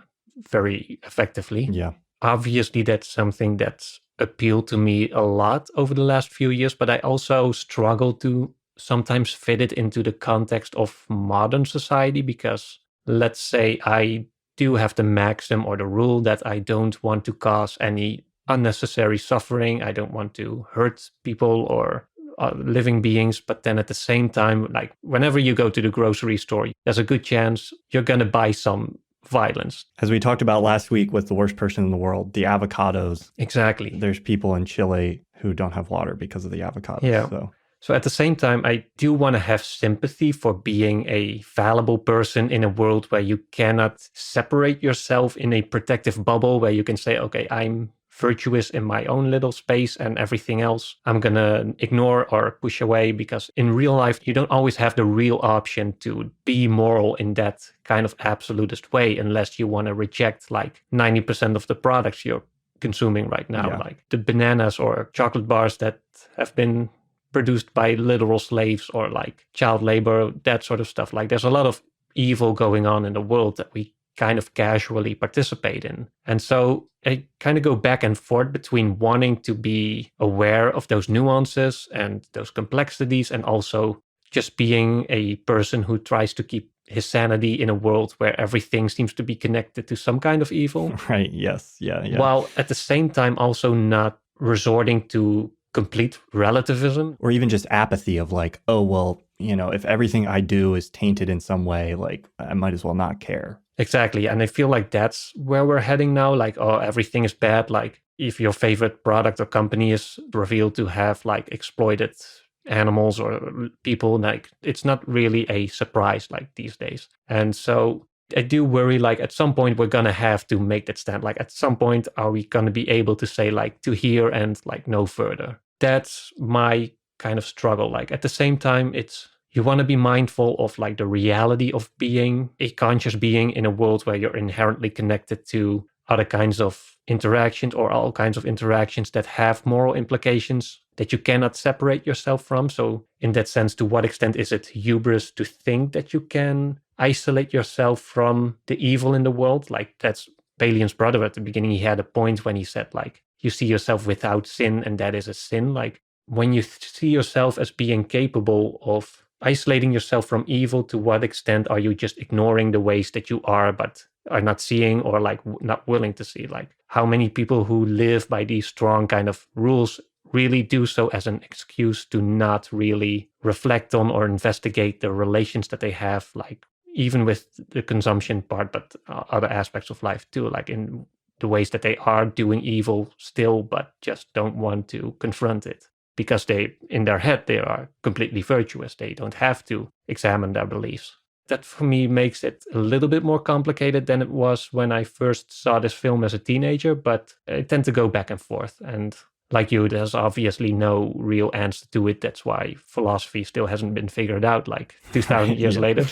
[SPEAKER 2] very effectively.
[SPEAKER 1] Yeah.
[SPEAKER 2] Obviously, that's something that's appealed to me a lot over the last few years, but I also struggle to sometimes fit it into the context of modern society, because let's say I do have the maxim or the rule that I don't want to cause any unnecessary suffering. I don't want to hurt people or living beings. But then at the same time, like whenever you go to the grocery store, there's a good chance you're going to buy some violence.
[SPEAKER 1] As we talked about last week with the worst person in the world, the avocados.
[SPEAKER 2] Exactly.
[SPEAKER 1] There's people in Chile who don't have water because of the avocados.
[SPEAKER 2] Yeah. So at the same time, I do want to have sympathy for being a fallible person in a world where you cannot separate yourself in a protective bubble where you can say, okay, I'm virtuous in my own little space and everything else I'm going to ignore or push away, because in real life, you don't always have the real option to be moral in that kind of absolutist way unless you want to reject like 90% of the products you're consuming right now, like the bananas or chocolate bars that have been produced by literal slaves or like child labor, that sort of stuff. Like there's a lot of evil going on in the world that we kind of casually participate in. And so I kind of go back and forth between wanting to be aware of those nuances and those complexities, and also just being a person who tries to keep his sanity in a world where everything seems to be connected to some kind of evil.
[SPEAKER 1] Right. Yes. Yeah.
[SPEAKER 2] While at the same time also not resorting to complete relativism.
[SPEAKER 1] Or even just apathy of like, oh, well, if everything I do is tainted in some way, like I might as well not care.
[SPEAKER 2] Exactly. And I feel like that's where we're heading now. Like, oh, everything is bad. Like if your favorite product or company is revealed to have like exploited animals or people, like it's not really a surprise like these days. And so I do worry, like at some point we're going to have to make that stand. Like at some point, are we going to be able to say like to here and like no further? That's my kind of struggle. Like at the same time, you want to be mindful of like the reality of being a conscious being in a world where you're inherently connected to other kinds of interactions or all kinds of interactions that have moral implications that you cannot separate yourself from. So in that sense, to what extent is it hubris to think that you can isolate yourself from the evil in the world? Like that's Balian's brother at the beginning. He had a point when he said like, you see yourself without sin and that is a sin. Like when you see yourself as being capable of isolating yourself from evil, to what extent are you just ignoring the ways that you are, but are not seeing or like not willing to see? Like how many people who live by these strong kind of rules really do so as an excuse to not really reflect on or investigate the relations that they have, like even with the consumption part, but other aspects of life too, like in the ways that they are doing evil still, but just don't want to confront it because in their head, they are completely virtuous. They don't have to examine their beliefs. That for me makes it a little bit more complicated than it was when I first saw this film as a teenager, but I tend to go back and forth. And like you, there's obviously no real answer to it. That's why philosophy still hasn't been figured out like 2,000 years later.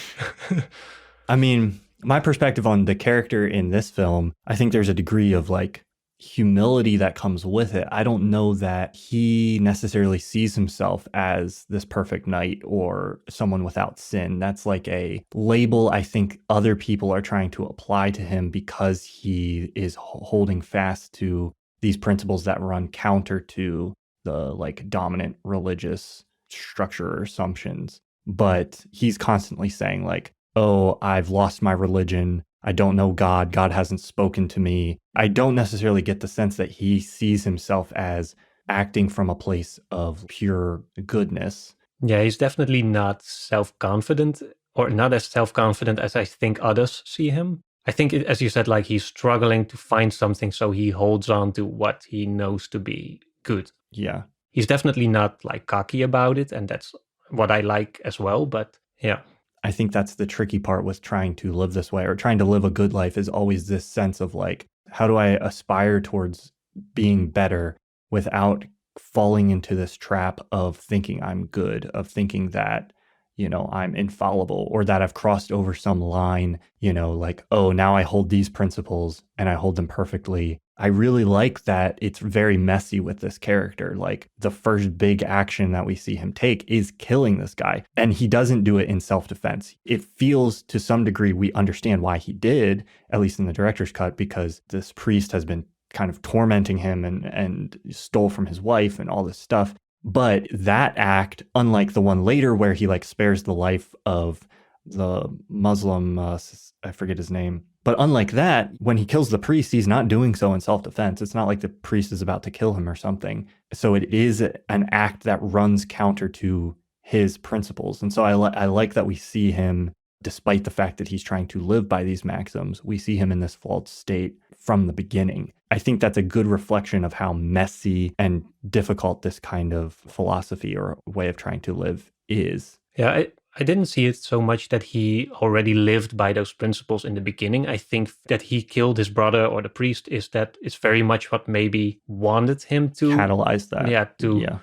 [SPEAKER 1] I mean, my perspective on the character in this film, I think there's a degree of like humility that comes with it. I don't know that he necessarily sees himself as this perfect knight or someone without sin. That's like a label I think other people are trying to apply to him because he is holding fast to these principles that run counter to the like dominant religious structure or assumptions. But he's constantly saying like, oh, I've lost my religion. I don't know God. God hasn't spoken to me. I don't necessarily get the sense that he sees himself as acting from a place of pure goodness.
[SPEAKER 2] Yeah, he's definitely not self-confident, or not as self-confident as I think others see him. I think, as you said, like he's struggling to find something, so he holds on to what he knows to be good.
[SPEAKER 1] Yeah.
[SPEAKER 2] He's definitely not like cocky about it, and that's what I like as well. But yeah.
[SPEAKER 1] I think that's the tricky part with trying to live this way or trying to live a good life, is always this sense of like, how do I aspire towards being better without falling into this trap of thinking I'm good, of thinking that, you know, I'm infallible, or that I've crossed over some line, you know, like, oh, now I hold these principles and I hold them perfectly. I really like that it's very messy with this character. Like the first big action that we see him take is killing this guy. And he doesn't do it in self-defense. It feels to some degree we understand why he did, at least in the director's cut, because this priest has been kind of tormenting him and stole from his wife and all this stuff. But that act, unlike the one later where he like spares the life of the Muslim, I forget his name. But unlike that, when he kills the priest, he's not doing so in self-defense. It's not like the priest is about to kill him or something. So it is an act that runs counter to his principles. And so I like that we see him, despite the fact that he's trying to live by these maxims, we see him in this false state from the beginning. I think that's a good reflection of how messy and difficult this kind of philosophy or way of trying to live is.
[SPEAKER 2] Yeah, I didn't see it so much that he already lived by those principles in the beginning. I think that he killed his brother or the priest is very much what maybe wanted him to
[SPEAKER 1] catalyze that.
[SPEAKER 2] Yeah,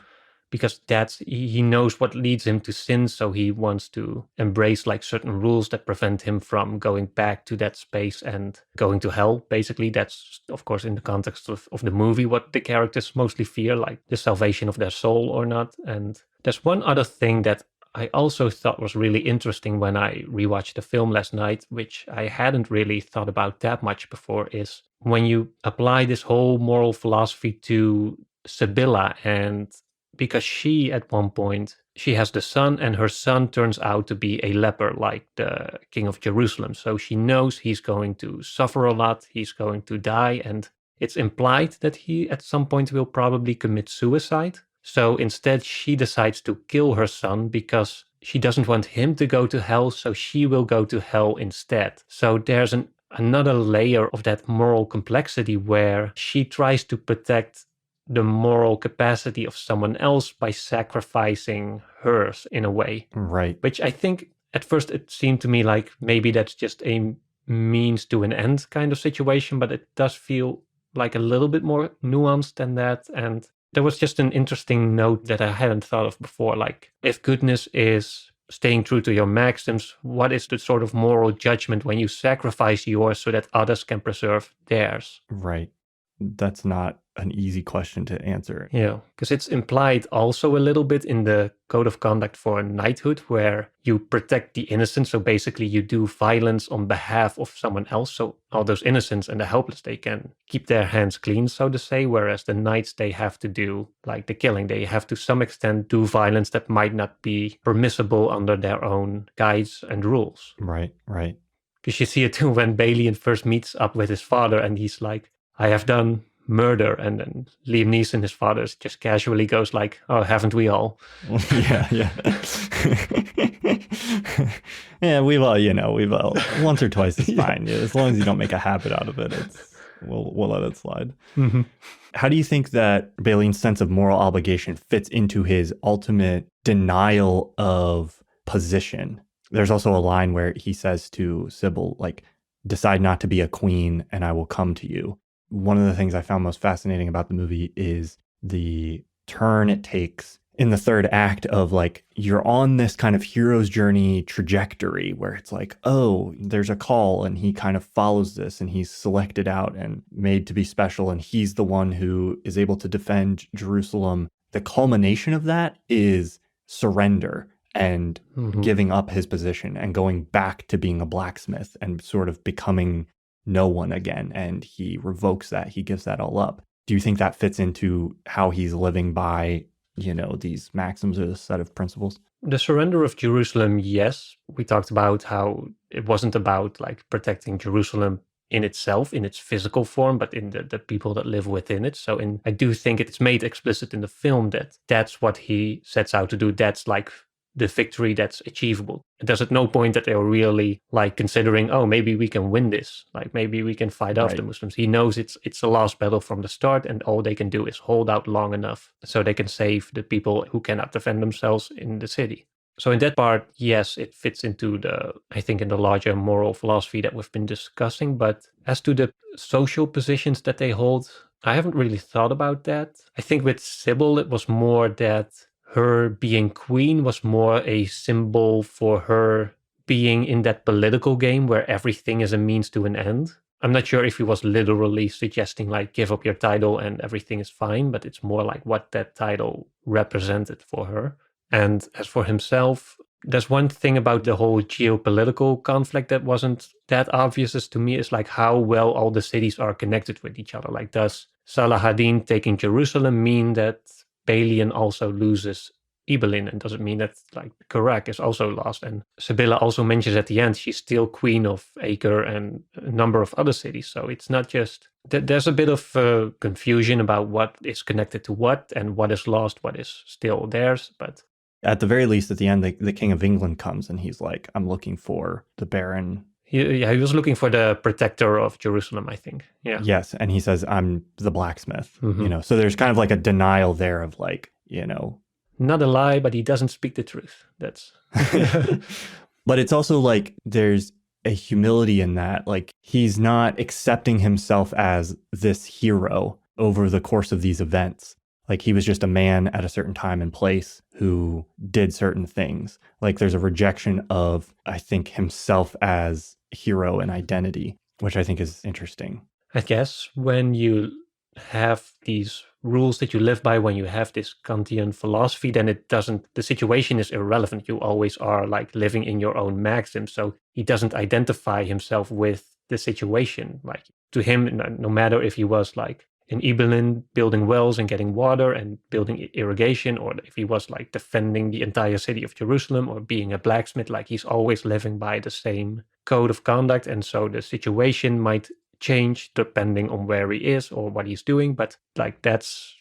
[SPEAKER 2] because he knows what leads him to sin, so he wants to embrace like certain rules that prevent him from going back to that space and going to hell. Basically, that's of course in the context of the movie what the characters mostly fear, like the salvation of their soul or not. And there's one other thing that I also thought was really interesting when I rewatched the film last night, which I hadn't really thought about that much before, is when you apply this whole moral philosophy to Sibylla. And because she, at one point, she has the son, and her son turns out to be a leper, like the king of Jerusalem. So she knows he's going to suffer a lot, he's going to die, and it's implied that he at some point will probably commit suicide. So instead, she decides to kill her son because she doesn't want him to go to hell, so she will go to hell instead. So there's another layer of that moral complexity where she tries to protect the moral capacity of someone else by sacrificing hers in a way.
[SPEAKER 1] Right.
[SPEAKER 2] Which I think at first it seemed to me like maybe that's just a means to an end kind of situation, but it does feel like a little bit more nuanced than that. And there was just an interesting note that I hadn't thought of before. Like, if goodness is staying true to your maxims, what is the sort of moral judgment when you sacrifice yours so that others can preserve theirs?
[SPEAKER 1] Right. That's not an easy question to answer.
[SPEAKER 2] Yeah, because it's implied also a little bit in the code of conduct for knighthood, where you protect the innocent. So basically you do violence on behalf of someone else. So all those innocents and the helpless, they can keep their hands clean, so to say. Whereas the knights, they have to do like the killing. They have to some extent do violence that might not be permissible under their own guides and rules.
[SPEAKER 1] Right, right.
[SPEAKER 2] Because you see it too when Balin first meets up with his father and he's like, I have done murder, and then Liam Neeson, his father, just casually goes like, oh, haven't we all?
[SPEAKER 1] Yeah. Yeah, we've all once or twice is fine. Yeah, as long as you don't make a habit out of it, we'll let it slide.
[SPEAKER 2] Mm-hmm.
[SPEAKER 1] How do you think that Balin's sense of moral obligation fits into his ultimate denial of position? There's also a line where he says to Sybil, like, decide not to be a queen and I will come to you. One of the things I found most fascinating about the movie is the turn it takes in the third act of like, you're on this kind of hero's journey trajectory where it's like, oh, there's a call and he kind of follows this and he's selected out and made to be special. And he's the one who is able to defend Jerusalem. The culmination of that is surrender and giving up his position and going back to being a blacksmith and sort of becoming no one again. And he revokes that. He gives that all up. Do you think that fits into how he's living by, these maxims or this set of principles?
[SPEAKER 2] The surrender of Jerusalem, yes. We talked about how it wasn't about like protecting Jerusalem in itself, in its physical form, but in the people that live within it. So I do think it's made explicit in the film that that's what he sets out to do. That's like the victory that's achievable. There's at no point that they're really like considering, oh, maybe we can win this. Like maybe we can fight off the
[SPEAKER 1] Right.
[SPEAKER 2] Muslims. He knows it's the last battle from the start, and all they can do is hold out long enough so they can save the people who cannot defend themselves in the city. So in that part, yes, it fits into I think in the larger moral philosophy that we've been discussing. But as to the social positions that they hold, I haven't really thought about that. I think with Sybil, it was more that her being queen was more a symbol for her being in that political game where everything is a means to an end. I'm not sure if he was literally suggesting like give up your title and everything is fine, but it's more like what that title represented for her. And as for himself, there's one thing about the whole geopolitical conflict that wasn't that obvious as to me is like how well all the cities are connected with each other. Like, does Saladin taking Jerusalem mean that Balian also loses Ibelin? And does it mean that like Karak is also lost? And Sibylla also mentions at the end she's still queen of Acre and a number of other cities. So it's not just that there's a bit of confusion about what is connected to what and what is lost, what is still theirs. But
[SPEAKER 1] At the very least, at the end, the King of England comes and he's like, I'm looking for the Baron.
[SPEAKER 2] he was looking for the protector of Jerusalem, I think. Yeah.
[SPEAKER 1] Yes. And he says, I'm the blacksmith,
[SPEAKER 2] Mhm.
[SPEAKER 1] So there's kind of like a denial there of like,
[SPEAKER 2] Not a lie, but he doesn't speak the truth. That's
[SPEAKER 1] but it's also like there's a humility in that. Like he's not accepting himself as this hero over the course of these events. Like he was just a man at a certain time and place who did certain things. Like there's a rejection of, I think, himself as hero and identity, which I think is interesting.
[SPEAKER 2] I guess when you have these rules that you live by, when you have this Kantian philosophy, then the situation is irrelevant. You always are like living in your own maxim. So he doesn't identify himself with the situation. Like to him, no matter if he was like in Ibelin building wells and getting water and building irrigation, or if he was like defending the entire city of Jerusalem or being a blacksmith, like he's always living by the same code of conduct. And so the situation might change depending on where he is or what he's doing, but like that's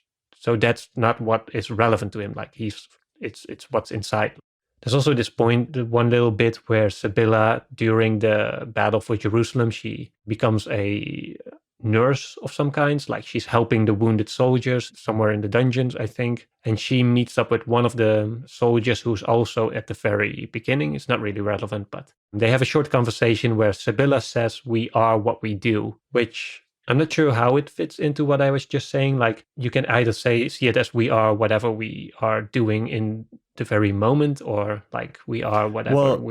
[SPEAKER 2] not what is relevant to him. Like it's what's inside. There's also this point, one little bit where Sibylla, during the battle for Jerusalem, she becomes a nurse of some kinds, like she's helping the wounded soldiers somewhere in the dungeons, I think. And she meets up with one of the soldiers who's also at the very beginning. It's not really relevant, but they have a short conversation where Sibylla says, "We are what we do," which I'm not sure how it fits into what I was just saying. Like you can either see it as we are whatever we are doing in the very moment, or like we are whatever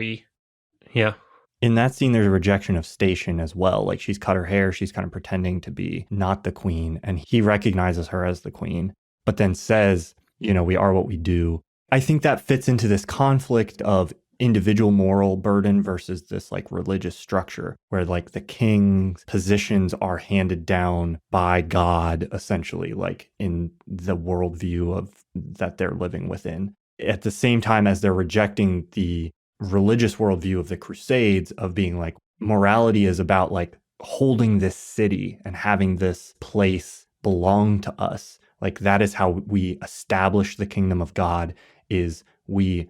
[SPEAKER 2] yeah.
[SPEAKER 1] In that scene, there's a rejection of station as well. Like she's cut her hair, she's kind of pretending to be not the queen, and he recognizes her as the queen, but then says, we are what we do. I think that fits into this conflict of individual moral burden versus this like religious structure where like the king's positions are handed down by God, essentially, like in the worldview of that they're living within. At the same time as they're rejecting the religious worldview of the Crusades of being like morality is about like holding this city and having this place belong to us. Like that is how we establish the kingdom of God, is we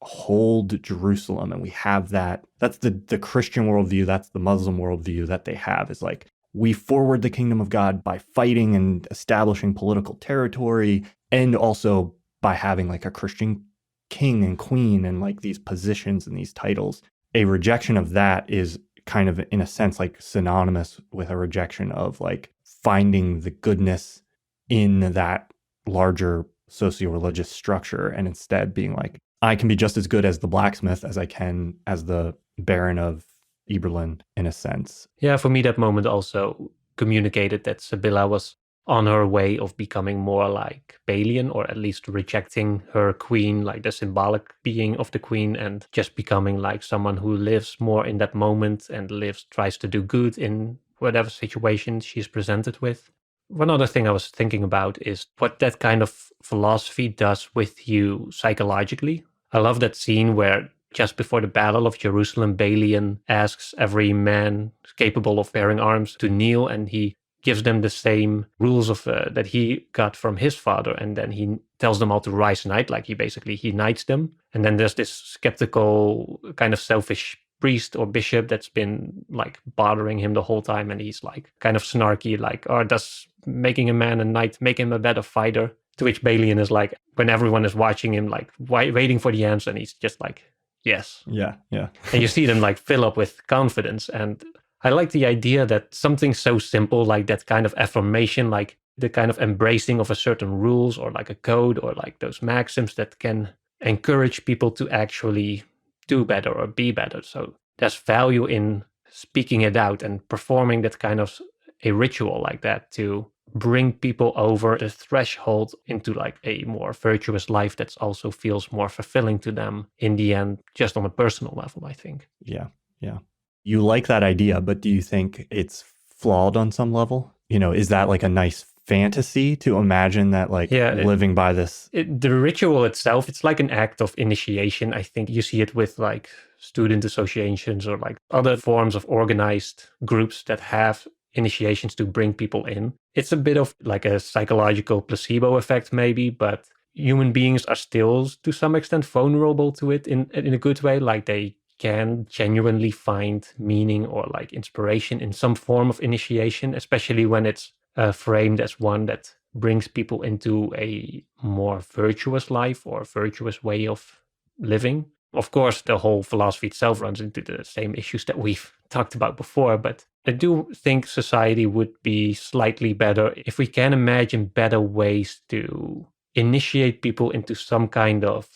[SPEAKER 1] hold Jerusalem and we have that. That's the Christian worldview. That's the Muslim worldview that they have, is like we forward the kingdom of God by fighting and establishing political territory, and also by having like a Christian king and queen and like these positions and these titles. A rejection of that is kind of in a sense like synonymous with a rejection of like finding the goodness in that larger socio-religious structure, and instead being like, I can be just as good as the blacksmith as I can as the Baron of Eberlin, in a sense.
[SPEAKER 2] Yeah, for me that moment also communicated that Sibylla was on her way of becoming more like Balian, or at least rejecting her queen, like the symbolic being of the queen, and just becoming like someone who lives more in that moment and tries to do good in whatever situation she's presented with. One other thing I was thinking about is what that kind of philosophy does with you psychologically. I love that scene where just before the Battle of Jerusalem, Balian asks every man capable of bearing arms to kneel, and he gives them the same rules of that he got from his father, and then he tells them all to rise knight, like he knights them. And then there's this skeptical, kind of selfish priest or bishop that's been like bothering him the whole time, and he's like kind of snarky, like, oh, does making a man a knight make him a better fighter? To which Balian is like, when everyone is watching him, like waiting for the answer, and he's just like, yes.
[SPEAKER 1] Yeah, yeah.
[SPEAKER 2] And you see them like fill up with confidence. And I like the idea that something so simple like that kind of affirmation, like the kind of embracing of a certain rules or like a code or like those maxims that can encourage people to actually do better or be better. So there's value in speaking it out and performing that kind of a ritual like that to bring people over the threshold into like a more virtuous life that also feels more fulfilling to them in the end, just on a personal level, I think.
[SPEAKER 1] Yeah, yeah. You like that idea, but do you think it's flawed on some level? You know, is that like a nice fantasy to imagine that like living by this?
[SPEAKER 2] The ritual itself, it's like an act of initiation. I think you see it with like student associations or like other forms of organized groups that have initiations to bring people in. It's a bit of like a psychological placebo effect maybe, but human beings are still to some extent vulnerable to it in a good way. Like they can genuinely find meaning or like inspiration in some form of initiation, especially when it's framed as one that brings people into a more virtuous life or virtuous way of living. Of course, the whole philosophy itself runs into the same issues that we've talked about before, but I do think society would be slightly better if we can imagine better ways to initiate people into some kind of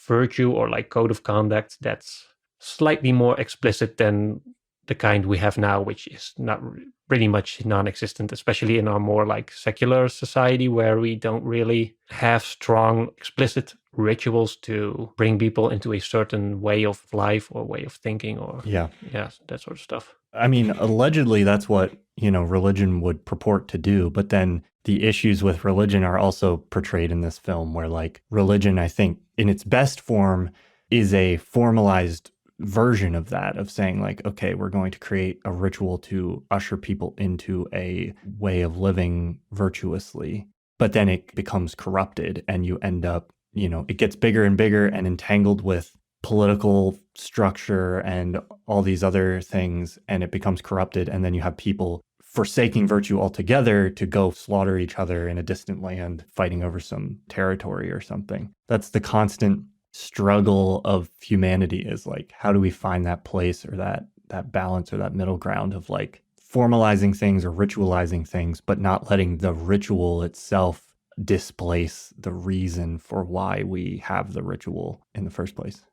[SPEAKER 2] virtue or like code of conduct that's slightly more explicit than the kind we have now, which is not pretty much non-existent, especially in our more like secular society where we don't really have strong explicit rituals to bring people into a certain way of life or way of thinking or that sort of stuff.
[SPEAKER 1] I mean, allegedly that's what, you know, religion would purport to do, but then the issues with religion are also portrayed in this film where like religion, I think in its best form is a formalized version of that, of saying like, okay, we're going to create a ritual to usher people into a way of living virtuously, but then it becomes corrupted and you end up, you know, it gets bigger and bigger and entangled with political structure and all these other things, and it becomes corrupted, and then you have people forsaking virtue altogether to go slaughter each other in a distant land, fighting over some territory or something. That's the constant struggle of humanity, is like, how do we find that place or that balance or that middle ground of like formalizing things or ritualizing things, but not letting the ritual itself displace the reason for why we have the ritual in the first place.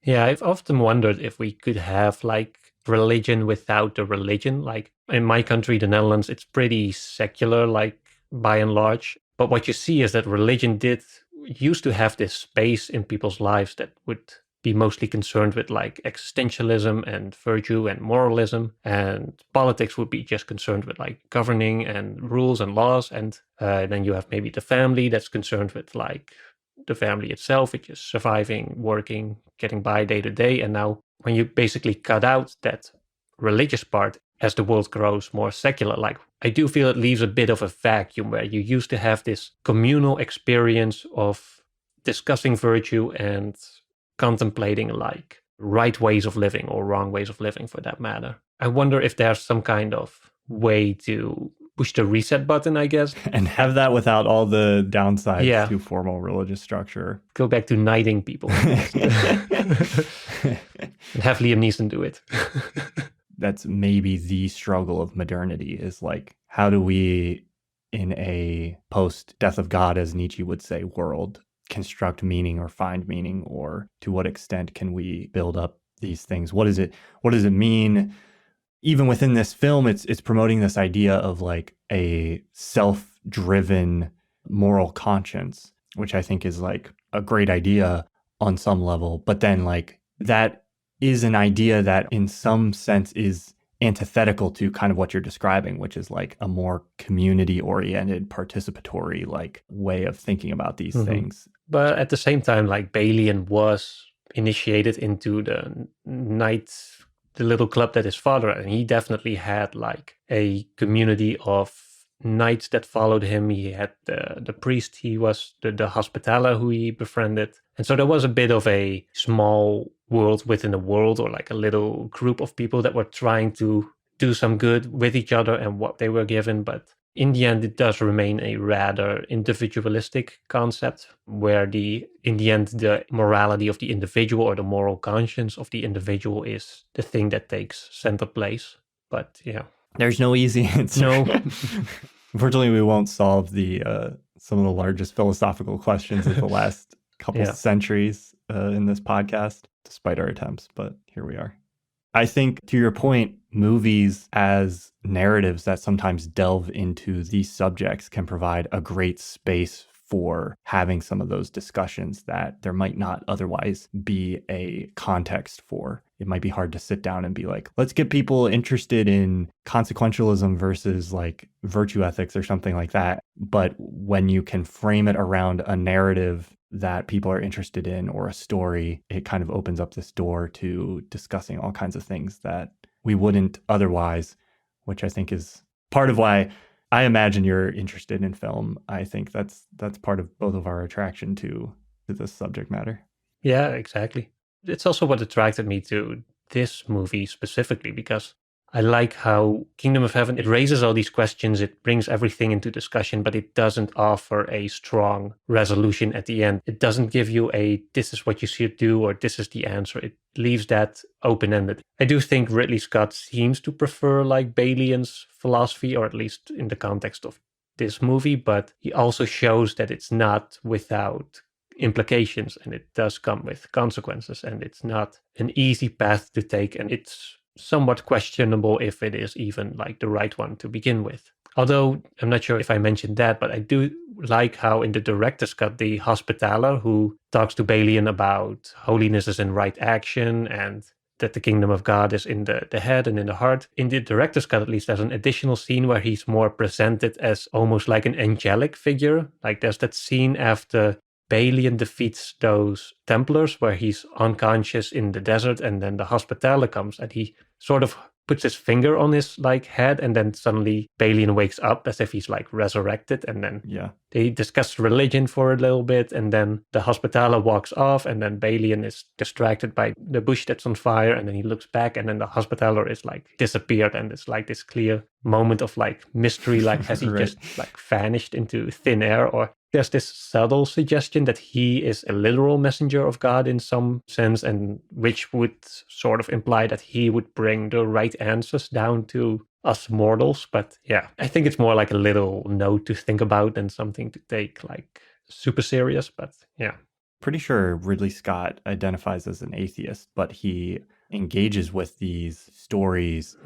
[SPEAKER 2] Yeah, I've often wondered if we could have like religion without the religion. Like in my country, the Netherlands, it's pretty secular, like by and large. But what you see is that religion used to have this space in people's lives that would be mostly concerned with like existentialism and virtue and moralism, and politics would be just concerned with like governing and rules and laws. And then you have maybe the family that's concerned with like the family itself, which is surviving, working, getting by day to day. And now when you basically cut out that religious part as the world grows more secular, like I do feel it leaves a bit of a vacuum where you used to have this communal experience of discussing virtue and contemplating like right ways of living or wrong ways of living for that matter. I wonder if there's some kind of way to push the reset button, I guess.
[SPEAKER 1] And have that without all the downsides to formal religious structure.
[SPEAKER 2] Go back to knighting people. And have Liam Neeson do it.
[SPEAKER 1] That's maybe the struggle of modernity, is like, how do we, in a post-death of God, as Nietzsche would say, world, construct meaning or find meaning, or to what extent can we build up these things? What does it mean? Even within this film, it's promoting this idea of like a self-driven moral conscience, which I think is like a great idea on some level. But then like that is an idea that in some sense is antithetical to kind of what you're describing, which is like a more community-oriented, participatory like way of thinking about these things.
[SPEAKER 2] But at the same time, like Balian was initiated into the the little club that his father had, and he definitely had like a community of knights that followed him. He had the priest, he was the hospitaller who he befriended. And so there was a bit of a small world within a world, or like a little group of people that were trying to do some good with each other and what they were given. But in the end, it does remain a rather individualistic concept where in the end, the morality of the individual or the moral conscience of the individual is the thing that takes center place. But yeah.
[SPEAKER 1] There's no easy answer.
[SPEAKER 2] No.
[SPEAKER 1] Unfortunately, we won't solve the some of the largest philosophical questions of the last couple centuries in this podcast, despite our attempts, but here we are. I think, to your point, movies as narratives that sometimes delve into these subjects can provide a great space for having some of those discussions that there might not otherwise be a context for. It might be hard to sit down and be like, let's get people interested in consequentialism versus like virtue ethics or something like that. But when you can frame it around a narrative that people are interested in or a story, it kind of opens up this door to discussing all kinds of things that we wouldn't otherwise, which I think is part of why I imagine you're interested in film. I think that's part of both of our attraction to this subject matter.
[SPEAKER 2] Yeah, exactly. It's also what attracted me to this movie specifically, because I like how Kingdom of Heaven, it raises all these questions, it brings everything into discussion, but it doesn't offer a strong resolution at the end. It doesn't give you this is what you should do, or this is the answer. It leaves that open-ended. I do think Ridley Scott seems to prefer like Balian's philosophy, or at least in the context of this movie, but he also shows that it's not without implications, and it does come with consequences, and it's not an easy path to take, and it's somewhat questionable if it is even like the right one to begin with. Although I'm not sure if I mentioned that, but I do like how in the director's cut, the hospitaller who talks to Balian about holiness is in right action and that the kingdom of God is in the head and in the heart. In the director's cut, at least, there's an additional scene where he's more presented as almost like an angelic figure. Like there's that scene after Balian defeats those Templars where he's unconscious in the desert, and then the hospitaller comes and he sort of puts his finger on his like head, and then suddenly Balian wakes up as if he's like resurrected, and then they discuss religion for a little bit, and then the hospitaller walks off, and then Balian is distracted by the bush that's on fire, and then he looks back, and then the hospitaller is like disappeared, and it's like this clear moment of like mystery, like has he just like vanished into thin air, or there's this subtle suggestion that he is a literal messenger of God in some sense, and which would sort of imply that he would bring the right answers down to us mortals. But yeah, I think it's more like a little note to think about than something to take like super serious. But yeah.
[SPEAKER 1] Pretty sure Ridley Scott identifies as an atheist, but he engages with these stories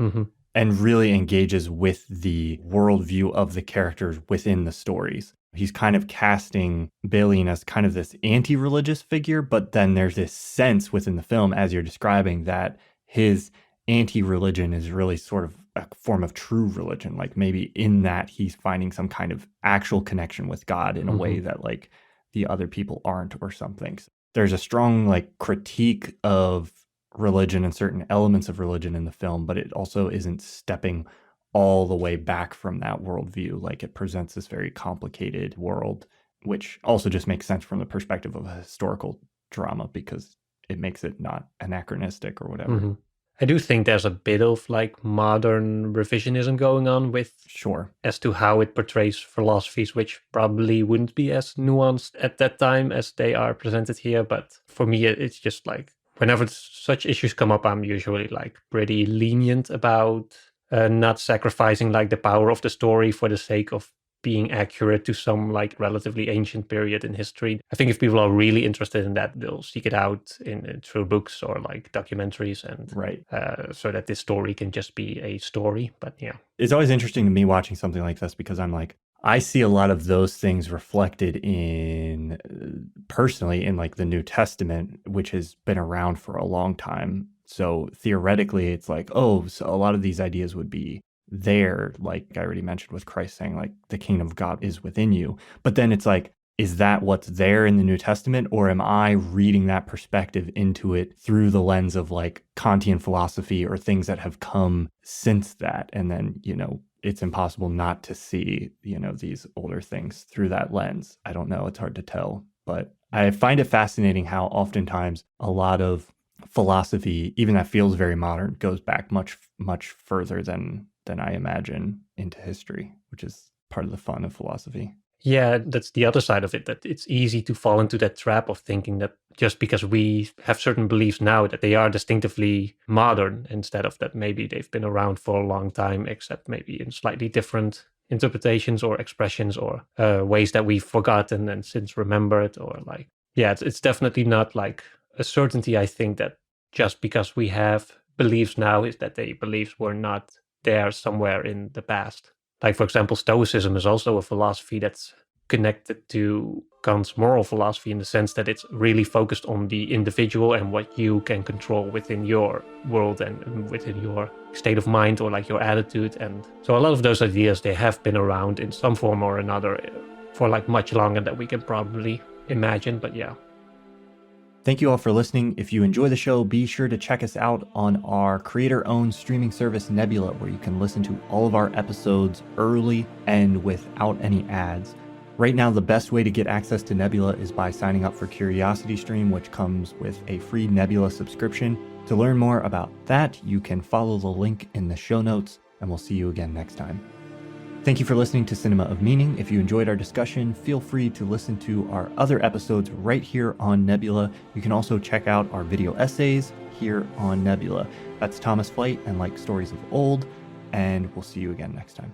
[SPEAKER 1] and really engages with the worldview of the characters within the stories. He's kind of casting Balian as kind of this anti-religious figure, but then there's this sense within the film, as you're describing, that his anti-religion is really sort of a form of true religion. Like maybe in that he's finding some kind of actual connection with God in a way that like the other people aren't or something. So there's a strong like critique of religion and certain elements of religion in the film, but it also isn't stepping all the way back from that worldview. Like it presents this very complicated world, which also just makes sense from the perspective of a historical drama because it makes it not anachronistic or whatever.
[SPEAKER 2] I do think there's a bit of like modern revisionism going on with as to how it portrays philosophies, which probably wouldn't be as nuanced at that time as they are presented here. But for me, it's just like whenever such issues come up, I'm usually like pretty lenient about not sacrificing like the power of the story for the sake of being accurate to some like relatively ancient period in history. I think if people are really interested in that, they'll seek it out through books or like documentaries, and so that this story can just be a story. But yeah,
[SPEAKER 1] it's always interesting to me watching something like this because I'm like, I see a lot of those things reflected in personally in like the New Testament, which has been around for a long time. So theoretically, it's like, oh, so a lot of these ideas would be there, like I already mentioned with Christ saying, like, the kingdom of God is within you. But then it's like, is that what's there in the New Testament, or am I reading that perspective into it through the lens of like Kantian philosophy or things that have come since that? And then, it's impossible not to see, these older things through that lens. I don't know. It's hard to tell. But I find it fascinating how oftentimes a lot of philosophy, even that feels very modern, goes back much, much further than I imagine into history, which is part of the fun of philosophy.
[SPEAKER 2] Yeah, that's the other side of it, that it's easy to fall into that trap of thinking that just because we have certain beliefs now that they are distinctively modern, instead of that maybe they've been around for a long time, except maybe in slightly different interpretations or expressions or ways that we've forgotten and since remembered, or like, yeah, it's definitely not like a certainty. I think that just because we have beliefs now is that they beliefs were not there somewhere in the past. Like, for example, Stoicism is also a philosophy that's connected to Kant's moral philosophy, in the sense that it's really focused on the individual and what you can control within your world and within your state of mind, or like your attitude. And so a lot of those ideas, they have been around in some form or another for like much longer than we can probably imagine. But yeah.
[SPEAKER 1] Thank you all for listening. If you enjoy the show, be sure to check us out on our creator-owned streaming service, Nebula, where you can listen to all of our episodes early and without any ads. Right now, the best way to get access to Nebula is by signing up for CuriosityStream, which comes with a free Nebula subscription. To learn more about that, you can follow the link in the show notes, and we'll see you again next time. Thank you for listening to Cinema of Meaning. If you enjoyed our discussion, feel free to listen to our other episodes right here on Nebula. You can also check out our video essays here on Nebula. That's Thomas Flight and Like Stories of Old, and we'll see you again next time.